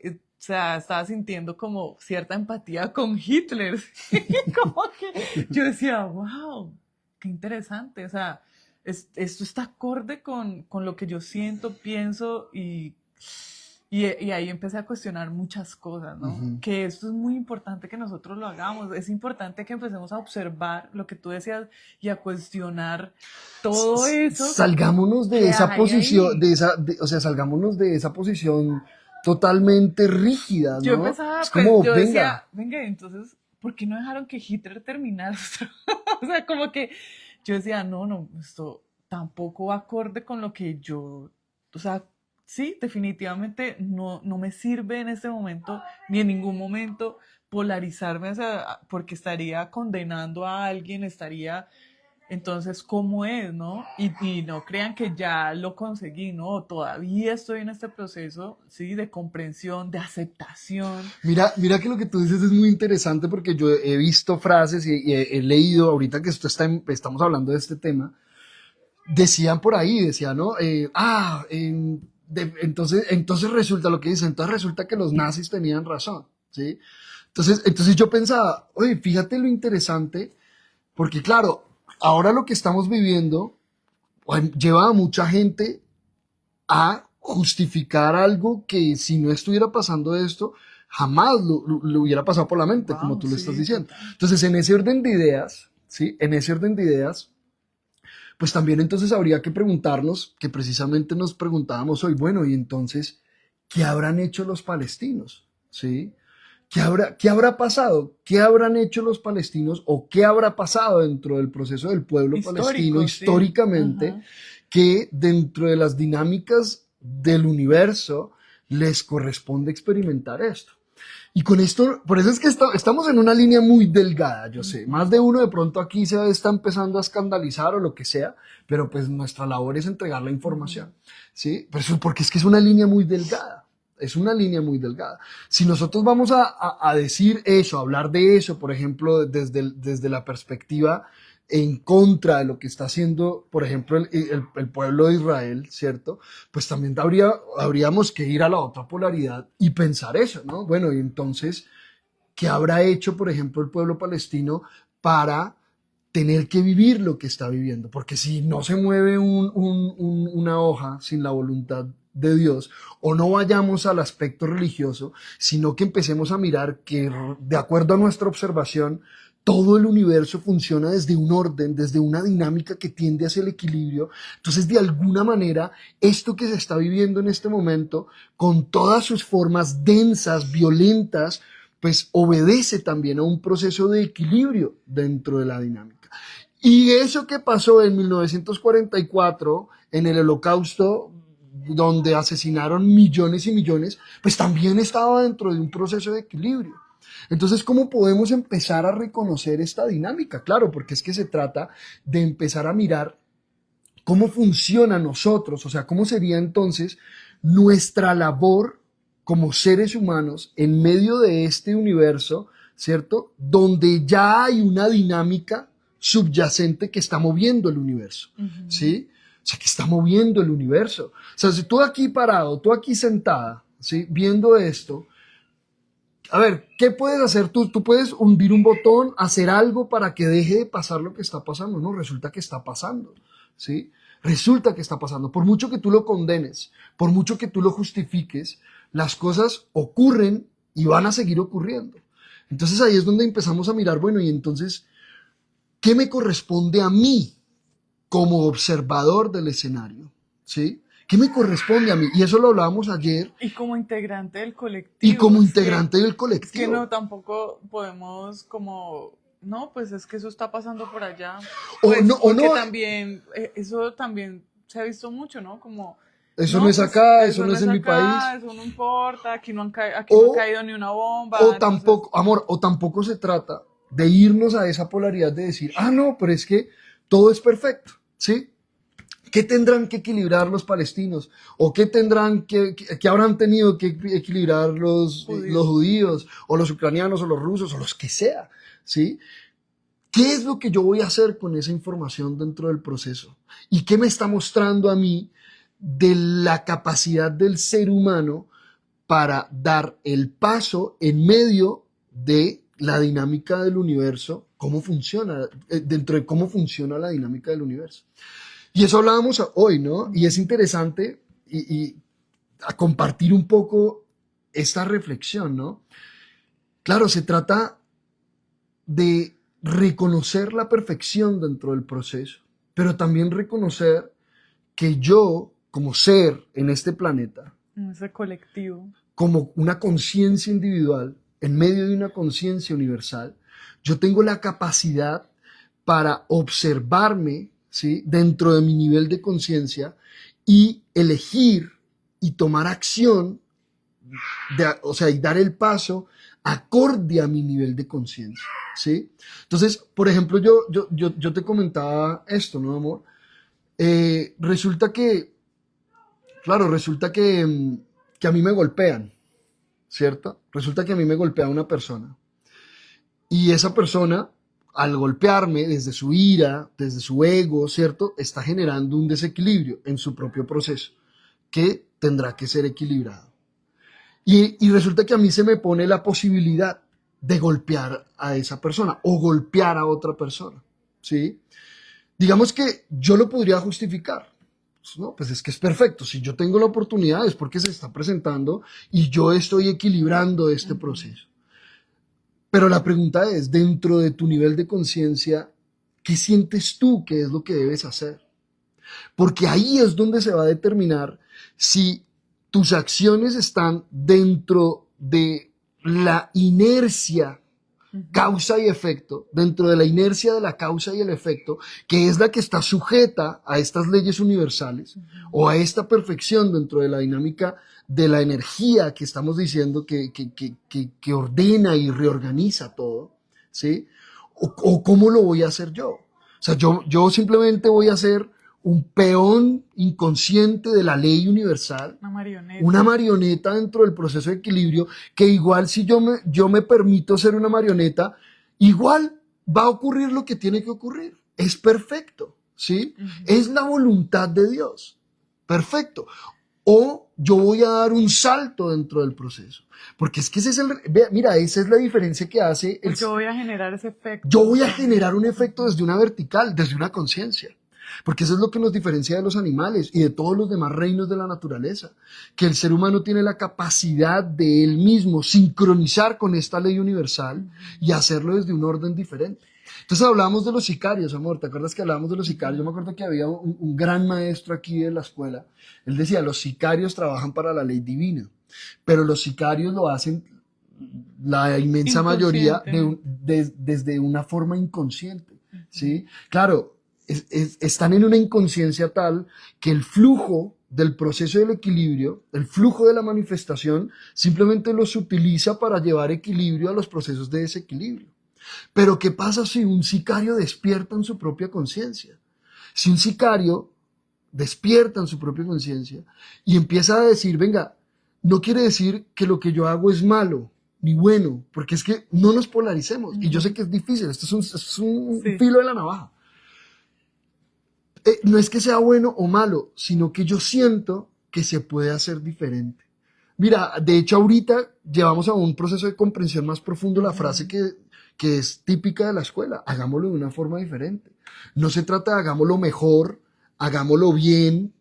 o sea, estaba sintiendo como cierta empatía con Hitler, ¿sí? Como que yo decía, wow, qué interesante, o sea, esto está acorde con lo que yo siento, pienso y ahí empecé a cuestionar muchas cosas, ¿no? Ujú. Que esto es muy importante que nosotros lo hagamos. Es importante que empecemos a observar lo que tú decías y a cuestionar todo eso Salgámonos de que esa hay posición, ahí. o sea, salgámonos de esa posición totalmente rígida, Yo ¿no? Es empezaba, pues como, yo venga, decía, venga, entonces, ¿por qué no dejaron que Hitler terminara? O sea, como que yo decía, no, no, esto tampoco va acorde con lo que yo, o sea, sí, definitivamente no me sirve en este momento, ni en ningún momento polarizarme, o sea, porque estaría condenando a alguien, estaría entonces, ¿cómo es, no? Y no crean que ya lo conseguí, ¿no? Todavía estoy en este proceso, ¿sí? De comprensión, de aceptación. mira que lo que tú dices es muy interesante porque yo he visto frases y he leído, ahorita que estamos hablando de este tema, decían por ahí, decían, ¿no? Entonces resulta lo que dicen, entonces resulta que los nazis tenían razón, ¿sí? Entonces yo pensaba, oye, fíjate lo interesante, porque claro, ahora lo que estamos viviendo lleva a mucha gente a justificar algo que si no estuviera pasando esto, jamás lo hubiera pasado por la mente, como Wow, tú lo estás sí, diciendo. total. Entonces, en ese orden de ideas, ¿sí? En ese orden de ideas, pues también entonces habría que preguntarnos, que precisamente nos preguntábamos hoy, bueno, y entonces, ¿qué habrán hecho los palestinos? ¿Sí? Qué habrá pasado? ¿Qué habrán hecho los palestinos o qué habrá pasado dentro del proceso del pueblo palestino Histórico, sí. históricamente Ajá. que dentro de las dinámicas del universo les corresponde experimentar esto? Y con esto, por eso es que estamos en una línea muy delgada, yo sé. Más de uno de pronto aquí se está empezando a escandalizar o lo que sea, pero pues nuestra labor es entregar la información, ¿sí? Pero eso porque es que es una línea muy delgada. Es una línea muy delgada. Si nosotros vamos a decir eso, a hablar de eso, por ejemplo, desde la perspectiva en contra de lo que está haciendo, por ejemplo, el pueblo de Israel, ¿cierto? Pues también habríamos que ir a la otra polaridad y pensar eso, ¿no? Bueno, y entonces, ¿qué habrá hecho, por ejemplo, el pueblo palestino para tener que vivir lo que está viviendo? Porque si no se mueve una hoja sin la voluntad de Dios, o no vayamos al aspecto religioso, sino que empecemos a mirar que de acuerdo a nuestra observación, todo el universo funciona desde un orden, desde una dinámica que tiende hacia el equilibrio. Entonces, de alguna manera, esto que se está viviendo en este momento, con todas sus formas densas, violentas, pues obedece también a un proceso de equilibrio dentro de la dinámica. Y eso que pasó en 1944, en el Holocausto, donde asesinaron millones y millones, pues también estaba dentro de un proceso de equilibrio. Entonces, ¿cómo podemos empezar a reconocer esta dinámica? Claro, porque es que se trata de empezar a mirar cómo funciona nosotros, o sea, cómo sería entonces nuestra labor como seres humanos en medio de este universo, ¿cierto? Donde ya hay una dinámica subyacente que está moviendo el universo, Ujú. ¿sí? O sea, que está moviendo el universo. O sea, si tú aquí parado, tú aquí sentada, ¿sí? Viendo esto, a ver, ¿qué puedes hacer tú? Tú puedes hundir un botón, hacer algo para que deje de pasar lo que está pasando. No, resulta que está pasando, ¿sí? Resulta que está pasando. Por mucho que tú lo condenes, por mucho que tú lo justifiques, las cosas ocurren y van a seguir ocurriendo. Entonces ahí es donde empezamos a mirar, bueno, y entonces, ¿qué me corresponde a mí como observador del escenario? ¿Sí? ¿Qué me corresponde a mí? Y eso lo hablábamos ayer. Y como integrante del colectivo. Y como integrante del Es colectivo. que no, tampoco podemos como, no, pues es que eso está pasando por allá. Pues, porque también, eso también se ha visto mucho, ¿no? Como, eso no es acá, eso no es en mi país. Eso no importa, aquí no ha caído ni una bomba. O tampoco, amor, o tampoco se trata de irnos a esa polaridad de decir, no, pero es que todo es perfecto, ¿sí? ¿Qué tendrán que equilibrar los palestinos? ¿O qué tendrán que habrán tenido que equilibrar los judíos, o los ucranianos, o los rusos, o los que sea, ¿sí? ¿Qué es lo que yo voy a hacer con esa información dentro del proceso? ¿Y qué me está mostrando a mí de la capacidad del ser humano para dar el paso en medio de la dinámica del universo, cómo funciona, dentro de cómo funciona la dinámica del universo? Y eso hablábamos hoy, ¿no? Y es interesante y a compartir un poco esta reflexión, ¿no? Claro, se trata de reconocer la perfección dentro del proceso, pero también reconocer que yo, como ser en este planeta, en ese colectivo, como una conciencia individual, en medio de una conciencia universal, yo tengo la capacidad para observarme, ¿sí?, dentro de mi nivel de conciencia y elegir y tomar acción, y dar el paso acorde a mi nivel de conciencia, ¿sí? Entonces, por ejemplo, yo te comentaba esto, ¿no, amor? Resulta que a mí me golpean, ¿cierto? Resulta que a mí me golpea una persona. Y esa persona, al golpearme desde su ira, desde su ego, ¿cierto?, está generando un desequilibrio en su propio proceso que tendrá que ser equilibrado. Y resulta que a mí se me pone la posibilidad de golpear a esa persona o golpear a otra persona, ¿sí? Digamos que yo lo podría justificar. No, pues es que es perfecto. Si yo tengo la oportunidad es porque se está presentando y yo estoy equilibrando este proceso. Pero la pregunta es, dentro de tu nivel de conciencia, ¿qué sientes tú que es lo que debes hacer? Porque ahí es donde se va a determinar si tus acciones están dentro de la inercia, causa y efecto, dentro de la inercia de la causa y el efecto, que es la que está sujeta a estas leyes universales o a esta perfección dentro de la dinámica de la energía que estamos diciendo que ordena y reorganiza todo, ¿sí? O cómo lo voy a hacer yo. O sea, yo simplemente voy a ser un peón inconsciente de la ley universal, una marioneta dentro del proceso de equilibrio, que igual si yo me permito ser una marioneta, igual va a ocurrir lo que tiene que ocurrir. Es perfecto, ¿sí? Es la voluntad de Dios. Perfecto. O yo voy a dar un salto dentro del proceso. Porque es que esa es la diferencia que hace. Yo voy a generar ese efecto. Yo voy a generar un efecto desde una vertical, desde una conciencia. Porque eso es lo que nos diferencia de los animales y de todos los demás reinos de la naturaleza, que el ser humano tiene la capacidad de él mismo sincronizar con esta ley universal y hacerlo desde un orden diferente. Entonces hablábamos de los sicarios, amor, ¿te acuerdas que hablábamos de los sicarios? Yo me acuerdo que había un gran maestro aquí de la escuela, él decía, los sicarios trabajan para la ley divina, pero los sicarios lo hacen la inmensa mayoría desde una forma inconsciente, ¿sí? Claro, están en una inconsciencia tal que el flujo del proceso del equilibrio, el flujo de la manifestación, simplemente los utiliza para llevar equilibrio a los procesos de desequilibrio. Pero ¿qué pasa si un sicario despierta en su propia conciencia? Si un sicario despierta en su propia conciencia y empieza a decir, venga, no quiere decir que lo que yo hago es malo ni bueno, porque es que no nos polaricemos. Y yo sé que es difícil, esto es un filo de la navaja. No es que sea bueno o malo, sino que yo siento que se puede hacer diferente. Mira, de hecho ahorita llevamos a un proceso de comprensión más profundo la frase que es típica de la escuela, hagámoslo de una forma diferente. No se trata de hagámoslo mejor, hagámoslo bien,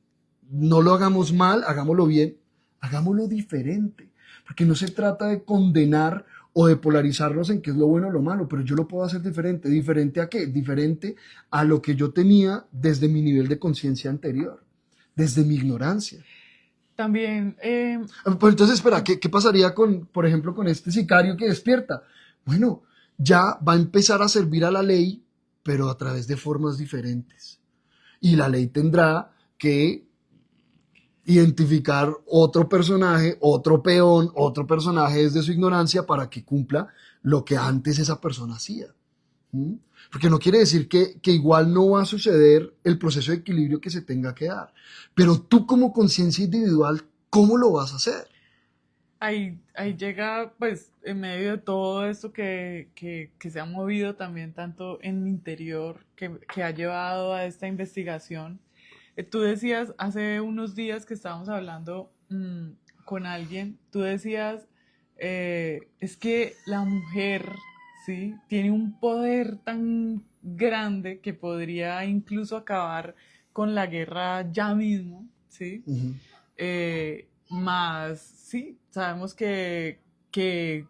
no lo hagamos mal, hagámoslo bien, hagámoslo diferente, porque no se trata de condenar o de polarizarnos en qué es lo bueno o lo malo, pero yo lo puedo hacer diferente. ¿Diferente a qué? Diferente a lo que yo tenía desde mi nivel de conciencia anterior, desde mi ignorancia. También, Pues entonces, espera, ¿qué pasaría con, por ejemplo, con este sicario que despierta? Bueno, ya va a empezar a servir a la ley, pero a través de formas diferentes. Y la ley tendrá que identificar otro personaje, otro peón, otro personaje desde su ignorancia para que cumpla lo que antes esa persona hacía. ¿Mm? Porque no quiere decir que igual no va a suceder el proceso de equilibrio que se tenga que dar. Pero tú como conciencia individual, ¿cómo lo vas a hacer? ahí llega, pues, en medio de todo esto que se ha movido también tanto en mi interior, que ha llevado a esta investigación. Tú decías hace unos días que estábamos hablando con alguien, tú decías, es que la mujer, ¿sí? Tiene un poder tan grande que podría incluso acabar con la guerra ya mismo, ¿sí? Ujú. Más, sí, sabemos que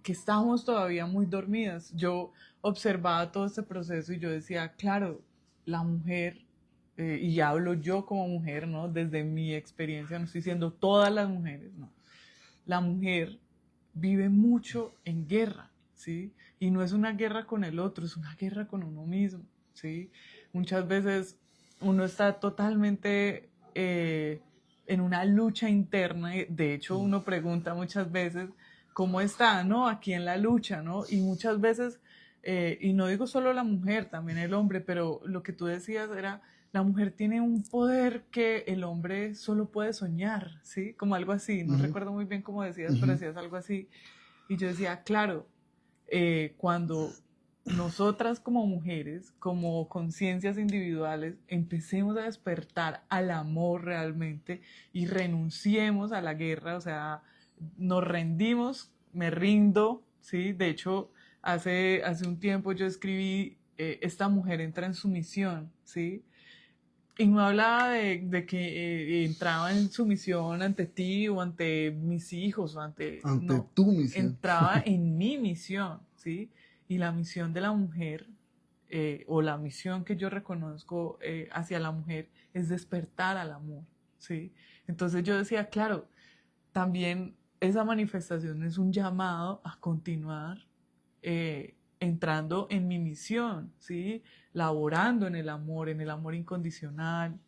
estamos todavía muy dormidas. Yo observaba todo este proceso y yo decía, claro, la mujer, y hablo yo como mujer, ¿no? Desde mi experiencia, no estoy diciendo todas las mujeres, ¿no? La mujer vive mucho en guerra, ¿sí? Y no es una guerra con el otro, es una guerra con uno mismo, ¿sí? Muchas veces uno está totalmente en una lucha interna, y de hecho uno pregunta muchas veces cómo está, ¿no? Aquí en la lucha, ¿no? Y muchas veces, y no digo solo la mujer, también el hombre, pero lo que tú decías era, la mujer tiene un poder que el hombre solo puede soñar, ¿sí? Como algo así, no Ujú, recuerdo muy bien cómo decías, pero ujú. decías algo así. Y yo decía, claro, cuando nosotras como mujeres, como conciencias individuales, empecemos a despertar al amor realmente y renunciemos a la guerra, o sea, nos rendimos, me rindo, ¿sí? De hecho, hace un tiempo yo escribí, esta mujer entra en sumisión, ¿sí? Y no hablaba de que entraba en sumisión ante ti o ante mis hijos o ante... Ante No, tu misión. entraba en mi misión, ¿sí? Y la misión de la mujer, o la misión que yo reconozco hacia la mujer, es despertar al amor, ¿sí? Entonces yo decía, claro, también esa manifestación es un llamado a continuar entrando en mi misión, ¿sí? Laborando en el amor incondicional,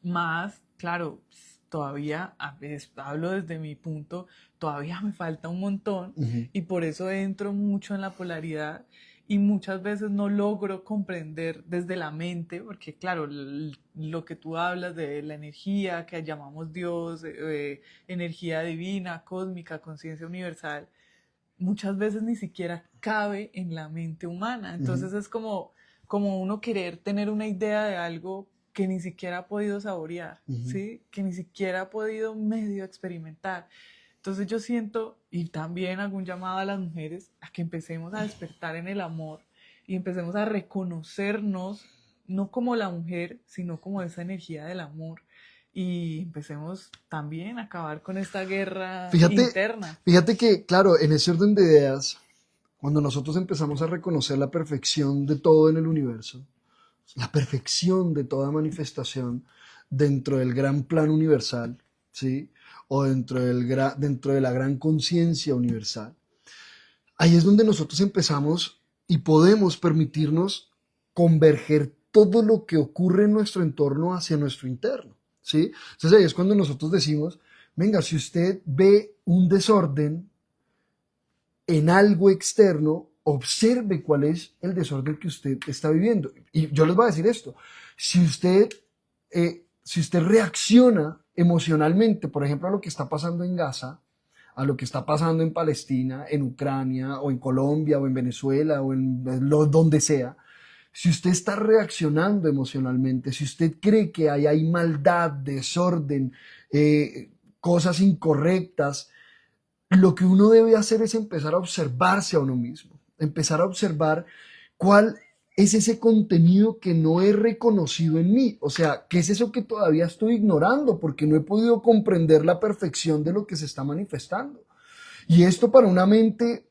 más, claro, todavía, a veces, hablo desde mi punto, todavía me falta un montón Ujú. y por eso entro mucho en la polaridad y muchas veces no logro comprender desde la mente, porque claro, lo que tú hablas de la energía que llamamos Dios, energía divina, cósmica, conciencia universal, muchas veces ni siquiera cabe en la mente humana. Ujú. Entonces es como uno querer tener una idea de algo que ni siquiera ha podido saborear, Ujú. ¿sí? Que ni siquiera ha podido medio experimentar. Entonces yo siento, y también hago un llamado a las mujeres, a que empecemos a despertar en el amor y empecemos a reconocernos, no como la mujer, sino como esa energía del amor. Y empecemos también a acabar con esta guerra Fíjate, interna. fíjate que, claro, en ese orden de ideas, cuando nosotros empezamos a reconocer la perfección de todo en el universo, la perfección de toda manifestación dentro del gran plan universal, ¿sí? O dentro de la gran conciencia universal, ahí es donde nosotros empezamos y podemos permitirnos converger todo lo que ocurre en nuestro entorno hacia nuestro interno, ¿sí? Entonces ahí es cuando nosotros decimos, venga, si usted ve un desorden en algo externo, observe cuál es el desorden que usted está viviendo. Y yo les voy a decir esto, si usted reacciona emocionalmente, por ejemplo, a lo que está pasando en Gaza, a lo que está pasando en Palestina, en Ucrania, o en Colombia, o en Venezuela, o en donde sea, si usted está reaccionando emocionalmente, si usted cree que ahí hay maldad, desorden, cosas incorrectas, lo que uno debe hacer es empezar a observarse a uno mismo, empezar a observar cuál es ese contenido que no he reconocido en mí. O sea, ¿qué es eso que todavía estoy ignorando? Porque no he podido comprender la perfección de lo que se está manifestando. Y esto para una mente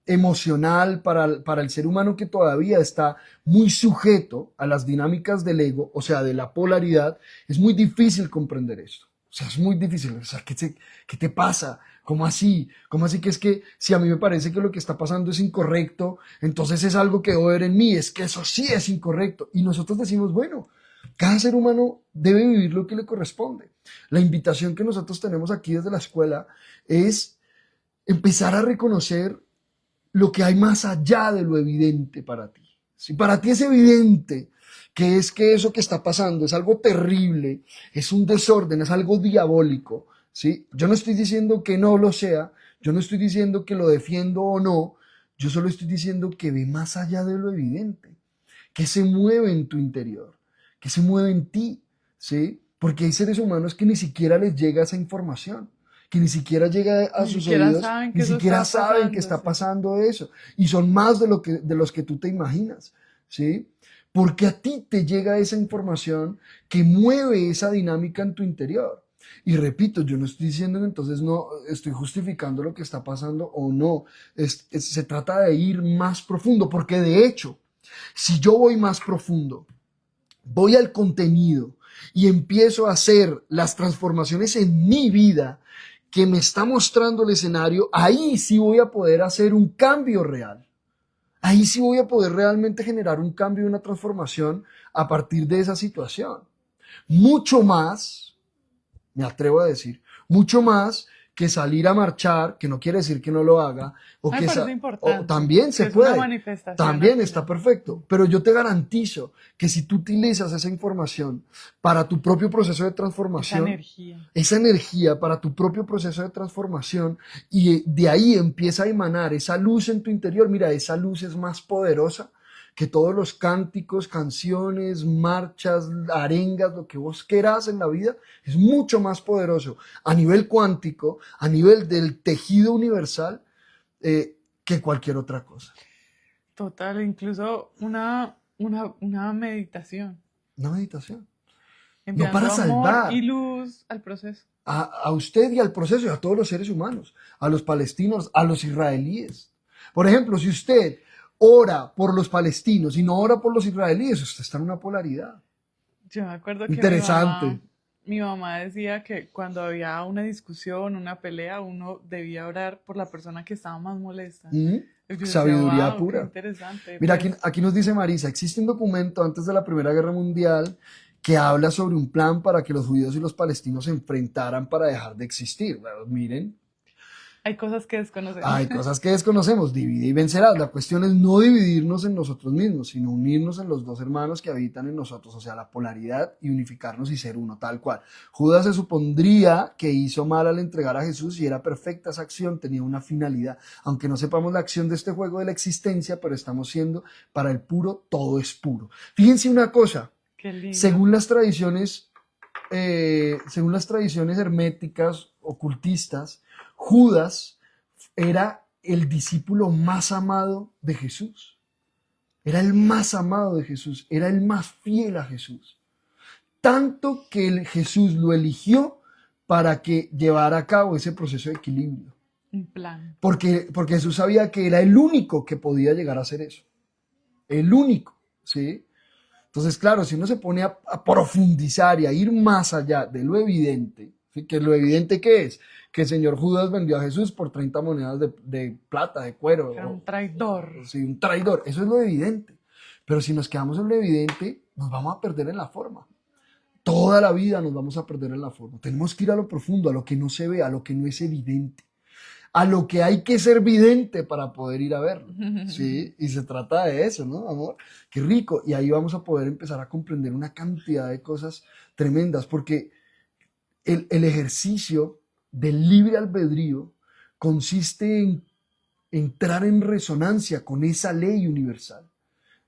emocional, para el ser humano que todavía está muy sujeto a las dinámicas del ego, o sea, de la polaridad, es muy difícil comprender esto. O sea, es muy difícil. O sea, ¿qué te pasa? ¿Cómo así? ¿Cómo así que es que si a mí me parece que lo que está pasando es incorrecto, entonces es algo que debo ver en mí? Es que eso sí es incorrecto. Y nosotros decimos, bueno, cada ser humano debe vivir lo que le corresponde. La invitación que nosotros tenemos aquí desde la escuela es empezar a reconocer lo que hay más allá de lo evidente para ti. Si para ti es evidente que es que eso que está pasando es algo terrible, es un desorden, es algo diabólico, ¿sí? Yo no estoy diciendo que no lo sea, yo no estoy diciendo que lo defiendo o no, yo solo estoy diciendo que ve más allá de lo evidente, que se mueve en tu interior, que se mueve en ti, ¿sí? Porque hay seres humanos que ni siquiera les llega esa información, que ni siquiera llega a Ni sus siquiera oídos, saben que ni eso siquiera está saben que pasando, está sí. pasando eso, y son más de los que tú te imaginas, ¿sí? Porque a ti te llega esa información que mueve esa dinámica en tu interior. Y repito, yo no estoy diciendo que entonces no estoy justificando lo que está pasando o no. Se trata de ir más profundo, porque de hecho, si yo voy más profundo, voy al contenido y empiezo a hacer las transformaciones en mi vida que me está mostrando el escenario, ahí sí voy a poder hacer un cambio real. Ahí sí voy a poder realmente generar un cambio y una transformación a partir de esa situación. Mucho más, me atrevo a decir, mucho más que salir a marchar, que no quiere decir que no lo haga, Me parece o importante, también porque se es una puede, manifestación al también está final. perfecto, pero yo te garantizo que si tú utilizas esa información para tu propio proceso de Esa transformación, energía. esa energía para tu propio proceso de transformación, y de ahí empieza a emanar esa luz en tu interior, mira, esa luz es más poderosa que todos los cánticos, canciones, marchas, arengas, lo que vos querás en la vida, es mucho más poderoso a nivel cuántico, a nivel del tejido universal, que cualquier otra cosa. Total, incluso una meditación, Una meditación. No para enviando amor y salvar luz al proceso. a usted y al proceso y a todos los seres humanos, a los palestinos, a los israelíes. Por ejemplo, si usted ora por los palestinos y no ora por los israelíes, usted está en una polaridad. Yo me acuerdo que Interesante. mi mamá decía que cuando había una discusión, una pelea, uno debía orar por la persona que estaba más molesta. ¿Mm? Y yo decía, Sabiduría wow, qué pura. interesante. Mira, Pues aquí nos dice Marisa, existe un documento antes de la Primera Guerra Mundial que habla sobre un plan para que los judíos y los palestinos se enfrentaran para dejar de existir. Bueno, miren, hay cosas que desconocemos. hay cosas que desconocemos, divide y vencerás. La cuestión es no dividirnos en nosotros mismos, sino unirnos en los dos hermanos que habitan en nosotros, o sea, la polaridad y unificarnos y ser uno, tal cual. Judas se supondría que hizo mal al entregar a Jesús y era perfecta esa acción, tenía una finalidad. Aunque no sepamos la acción de este juego de la existencia, pero estamos siendo para el puro, todo es puro. Fíjense una cosa, Qué lindo. según las tradiciones herméticas, ocultistas, Judas era el discípulo más amado de Jesús. Era el más amado de Jesús, era el más fiel a Jesús. Tanto que Jesús lo eligió para que llevara a cabo ese proceso de equilibrio. Un plan. Porque Jesús sabía que era el único que podía llegar a hacer eso. El único, ¿sí? Entonces, claro, si uno se pone a profundizar y a ir más allá de lo evidente, ¿sí? Que lo evidente que es, que el señor Judas vendió a Jesús por 30 monedas de plata, de cuero, Era un traidor. sí, un traidor, eso es lo evidente. Pero si nos quedamos en lo evidente, nos vamos a perder en la forma. Toda la vida nos vamos a perder en la forma. Tenemos que ir a lo profundo, a lo que no se ve, a lo que no es evidente, a lo que hay que ser vidente para poder ir a verlo, ¿sí? Y se trata de eso, ¿no, amor? Qué rico. Y ahí vamos a poder empezar a comprender una cantidad de cosas tremendas, porque el ejercicio del libre albedrío consiste en entrar en resonancia con esa ley universal.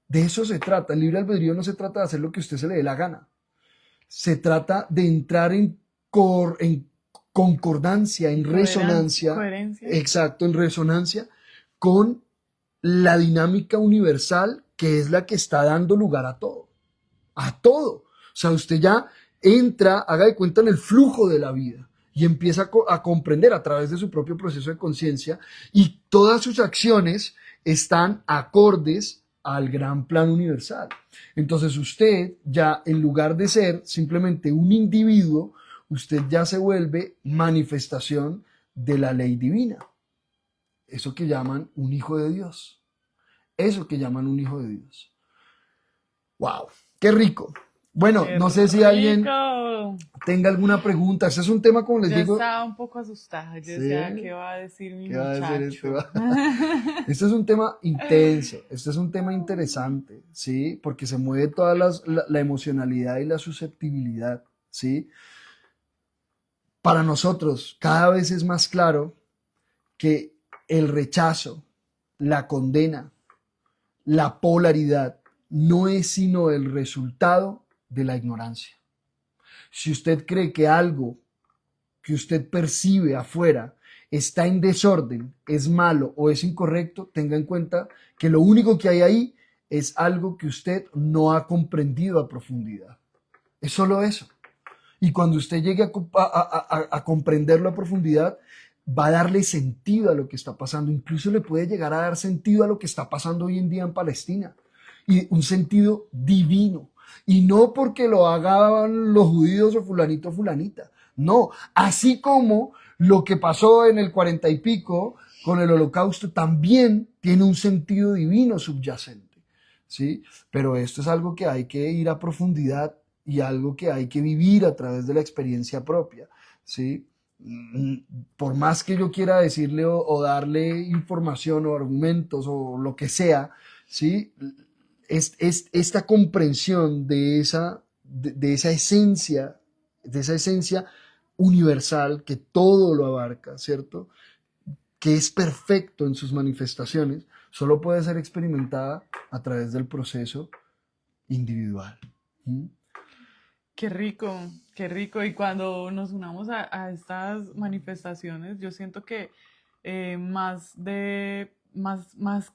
De eso se trata. El libre albedrío no se trata de hacer lo que a usted se le dé la gana. Se trata de entrar en concordancia, en resonancia, Coherencia. exacto, en resonancia con la dinámica universal que es la que está dando lugar a todo. A todo. O sea, usted ya entra, haga de cuenta, en el flujo de la vida y empieza a comprender a través de su propio proceso de conciencia, y todas sus acciones están acordes al gran plan universal. Entonces usted ya, en lugar de ser simplemente un individuo, usted ya se vuelve manifestación de la ley divina. Eso que llaman un hijo de Dios. Eso que llaman un hijo de Dios. ¡Wow! ¡Qué rico! Bueno, ¡Qué no sé si alguien rico! tenga alguna pregunta. Este es un tema, como les Yo digo. estaba un poco asustada. Yo decía, ¿qué ¿Sí? va a decir mi ¿Qué va a decir este? muchacho? Este es un tema intenso, este es un tema interesante, ¿sí? Porque se mueve toda la emocionalidad y la susceptibilidad, ¿sí? Para nosotros cada vez es más claro que el rechazo, la condena, la polaridad no es sino el resultado de la ignorancia. Si usted cree que algo que usted percibe afuera está en desorden, es malo o es incorrecto, tenga en cuenta que lo único que hay ahí es algo que usted no ha comprendido a profundidad. Es solo eso. Y cuando usted llegue a comprenderlo a profundidad, va a darle sentido a lo que está pasando. Incluso le puede llegar a dar sentido a lo que está pasando hoy en día en Palestina. Y un sentido divino. Y no porque lo hagan los judíos o fulanito o fulanita. No, así como lo que pasó en el 40 y pico con el holocausto también tiene un sentido divino subyacente, ¿sí? Pero esto es algo que hay que ir a profundidad y algo que hay que vivir a través de la experiencia propia, ¿sí? Por más que yo quiera decirle o darle información o argumentos o lo que sea, ¿sí? Es esta comprensión de esa esencia, universal que todo lo abarca, ¿cierto? Que es perfecto en sus manifestaciones, solo puede ser experimentada a través del proceso individual. ¿Mm? Qué rico, qué rico. Y cuando nos unamos a estas manifestaciones, yo siento que más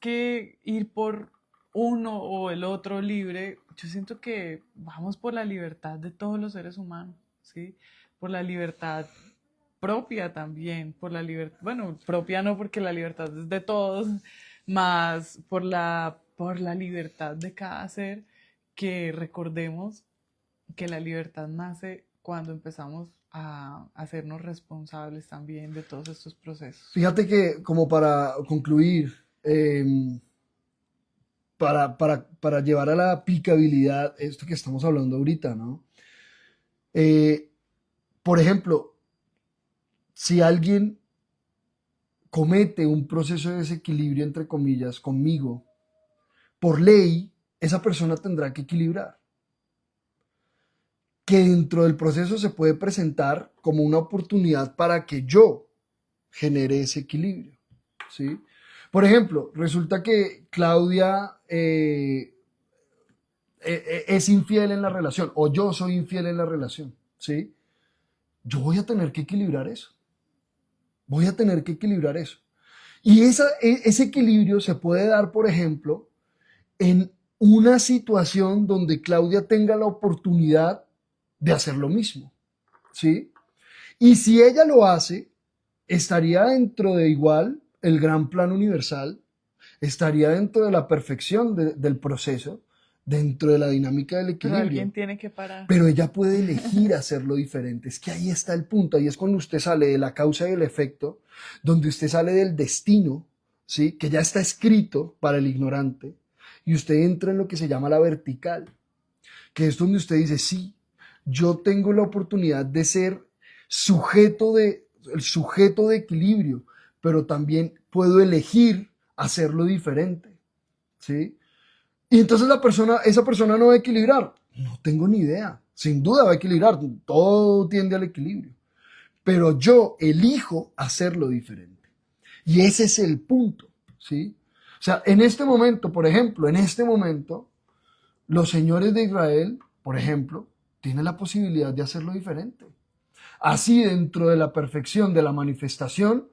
que ir por uno o el otro libre, yo siento que vamos por la libertad de todos los seres humanos, ¿sí? Por la libertad propia también, por la libertad, bueno, propia no porque la libertad es de todos, más por la libertad de cada ser, que recordemos que la libertad nace cuando empezamos a hacernos responsables también de todos estos procesos. Fíjate que, como para concluir, para llevar a la aplicabilidad esto que estamos hablando ahorita, ¿no? Eh, por ejemplo, si alguien comete un proceso de desequilibrio, entre comillas, conmigo, por ley, esa persona tendrá que equilibrar. Que dentro del proceso se puede presentar como una oportunidad para que yo genere ese equilibrio, ¿sí? Por ejemplo, resulta que Claudia es infiel en la relación, o yo soy infiel en la relación, ¿sí? Yo voy a tener que equilibrar eso. Voy a tener que equilibrar eso. Y ese equilibrio se puede dar, por ejemplo, en una situación donde Claudia tenga la oportunidad de hacer lo mismo, ¿sí? Y si ella lo hace, estaría dentro de igual el gran plan universal, estaría dentro de la perfección del proceso, dentro de la dinámica del Pero equilibrio. alguien tiene que parar. Pero ella puede elegir hacerlo diferente. Es que ahí está el punto. Ahí es cuando usted sale de la causa y el efecto, donde usted sale del destino, ¿sí? Que ya está escrito para el ignorante, y usted entra en lo que se llama la vertical, que es donde usted dice, sí, yo tengo la oportunidad de ser el sujeto de equilibrio, pero también puedo elegir hacerlo diferente, ¿sí? Y entonces esa persona no va a equilibrar. No tengo ni idea. Sin duda va a equilibrar. Todo tiende al equilibrio. Pero yo elijo hacerlo diferente. Y ese es el punto, ¿sí? O sea, en este momento, por ejemplo, los señores de Israel, por ejemplo, tienen la posibilidad de hacerlo diferente. Así, dentro de la perfección de la manifestación,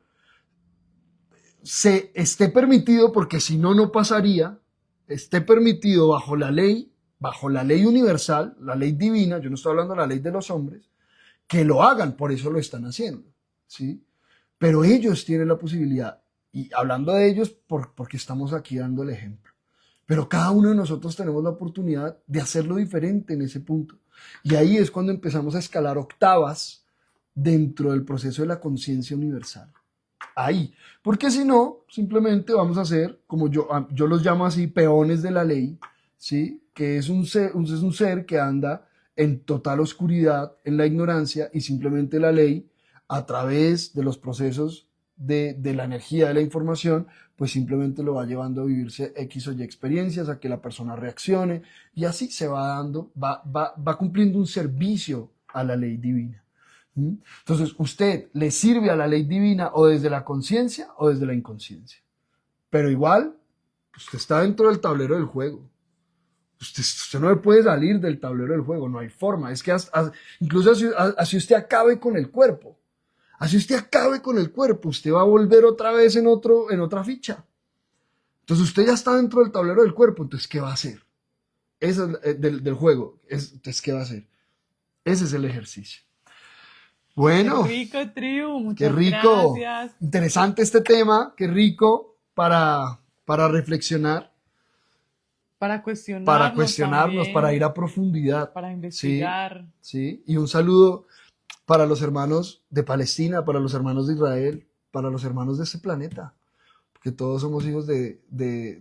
se esté permitido, porque si no, no pasaría, esté permitido bajo la ley universal, la ley divina, yo no estoy hablando de la ley de los hombres, que lo hagan, por eso lo están haciendo, ¿sí? Pero ellos tienen la posibilidad, y hablando de ellos, porque estamos aquí dando el ejemplo, pero cada uno de nosotros tenemos la oportunidad de hacerlo diferente en ese punto. Y ahí es cuando empezamos a escalar octavas dentro del proceso de la conciencia universal. Ahí, porque si no, simplemente vamos a ser, como yo los llamo así, peones de la ley, ¿sí? Que es un ser que anda en total oscuridad, en la ignorancia, y simplemente la ley, a través de los procesos de la energía de la información, pues simplemente lo va llevando a vivirse X o Y experiencias, a que la persona reaccione, y así se va dando, va cumpliendo un servicio a la ley divina. Entonces, usted le sirve a la ley divina o desde la conciencia o desde la inconsciencia. Pero igual, usted está dentro del tablero del juego. Usted no puede salir del tablero del juego, no hay forma. Es que incluso así usted acabe con el cuerpo. Así usted acabe con el cuerpo, usted va a volver otra vez en otra ficha. Entonces usted ya está dentro del tablero del cuerpo, entonces ¿qué va a hacer? Eso es del juego. Entonces, ¿qué va a hacer? Ese es el ejercicio. Bueno, qué rico, tribu, muchas qué rico, gracias. interesante este tema, qué rico para reflexionar, Para cuestionarnos, también, para ir a profundidad. para investigar. Sí, y un saludo para los hermanos de Palestina, para los hermanos de Israel, para los hermanos de este planeta, porque todos somos hijos de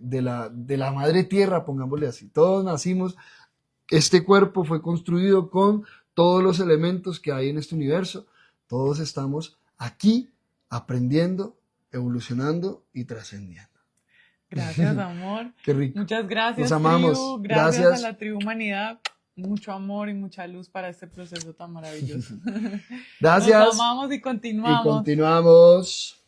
la madre tierra, pongámosle así. Todos nacimos, este cuerpo fue construido con todos los elementos que hay en este universo. Todos estamos aquí aprendiendo, evolucionando y trascendiendo. Gracias, amor. Qué rico. Muchas gracias, Los amamos. tribu. Gracias a la tribu humanidad. Mucho amor y mucha luz para este proceso tan maravilloso. Gracias. Nos amamos y continuamos. Y continuamos.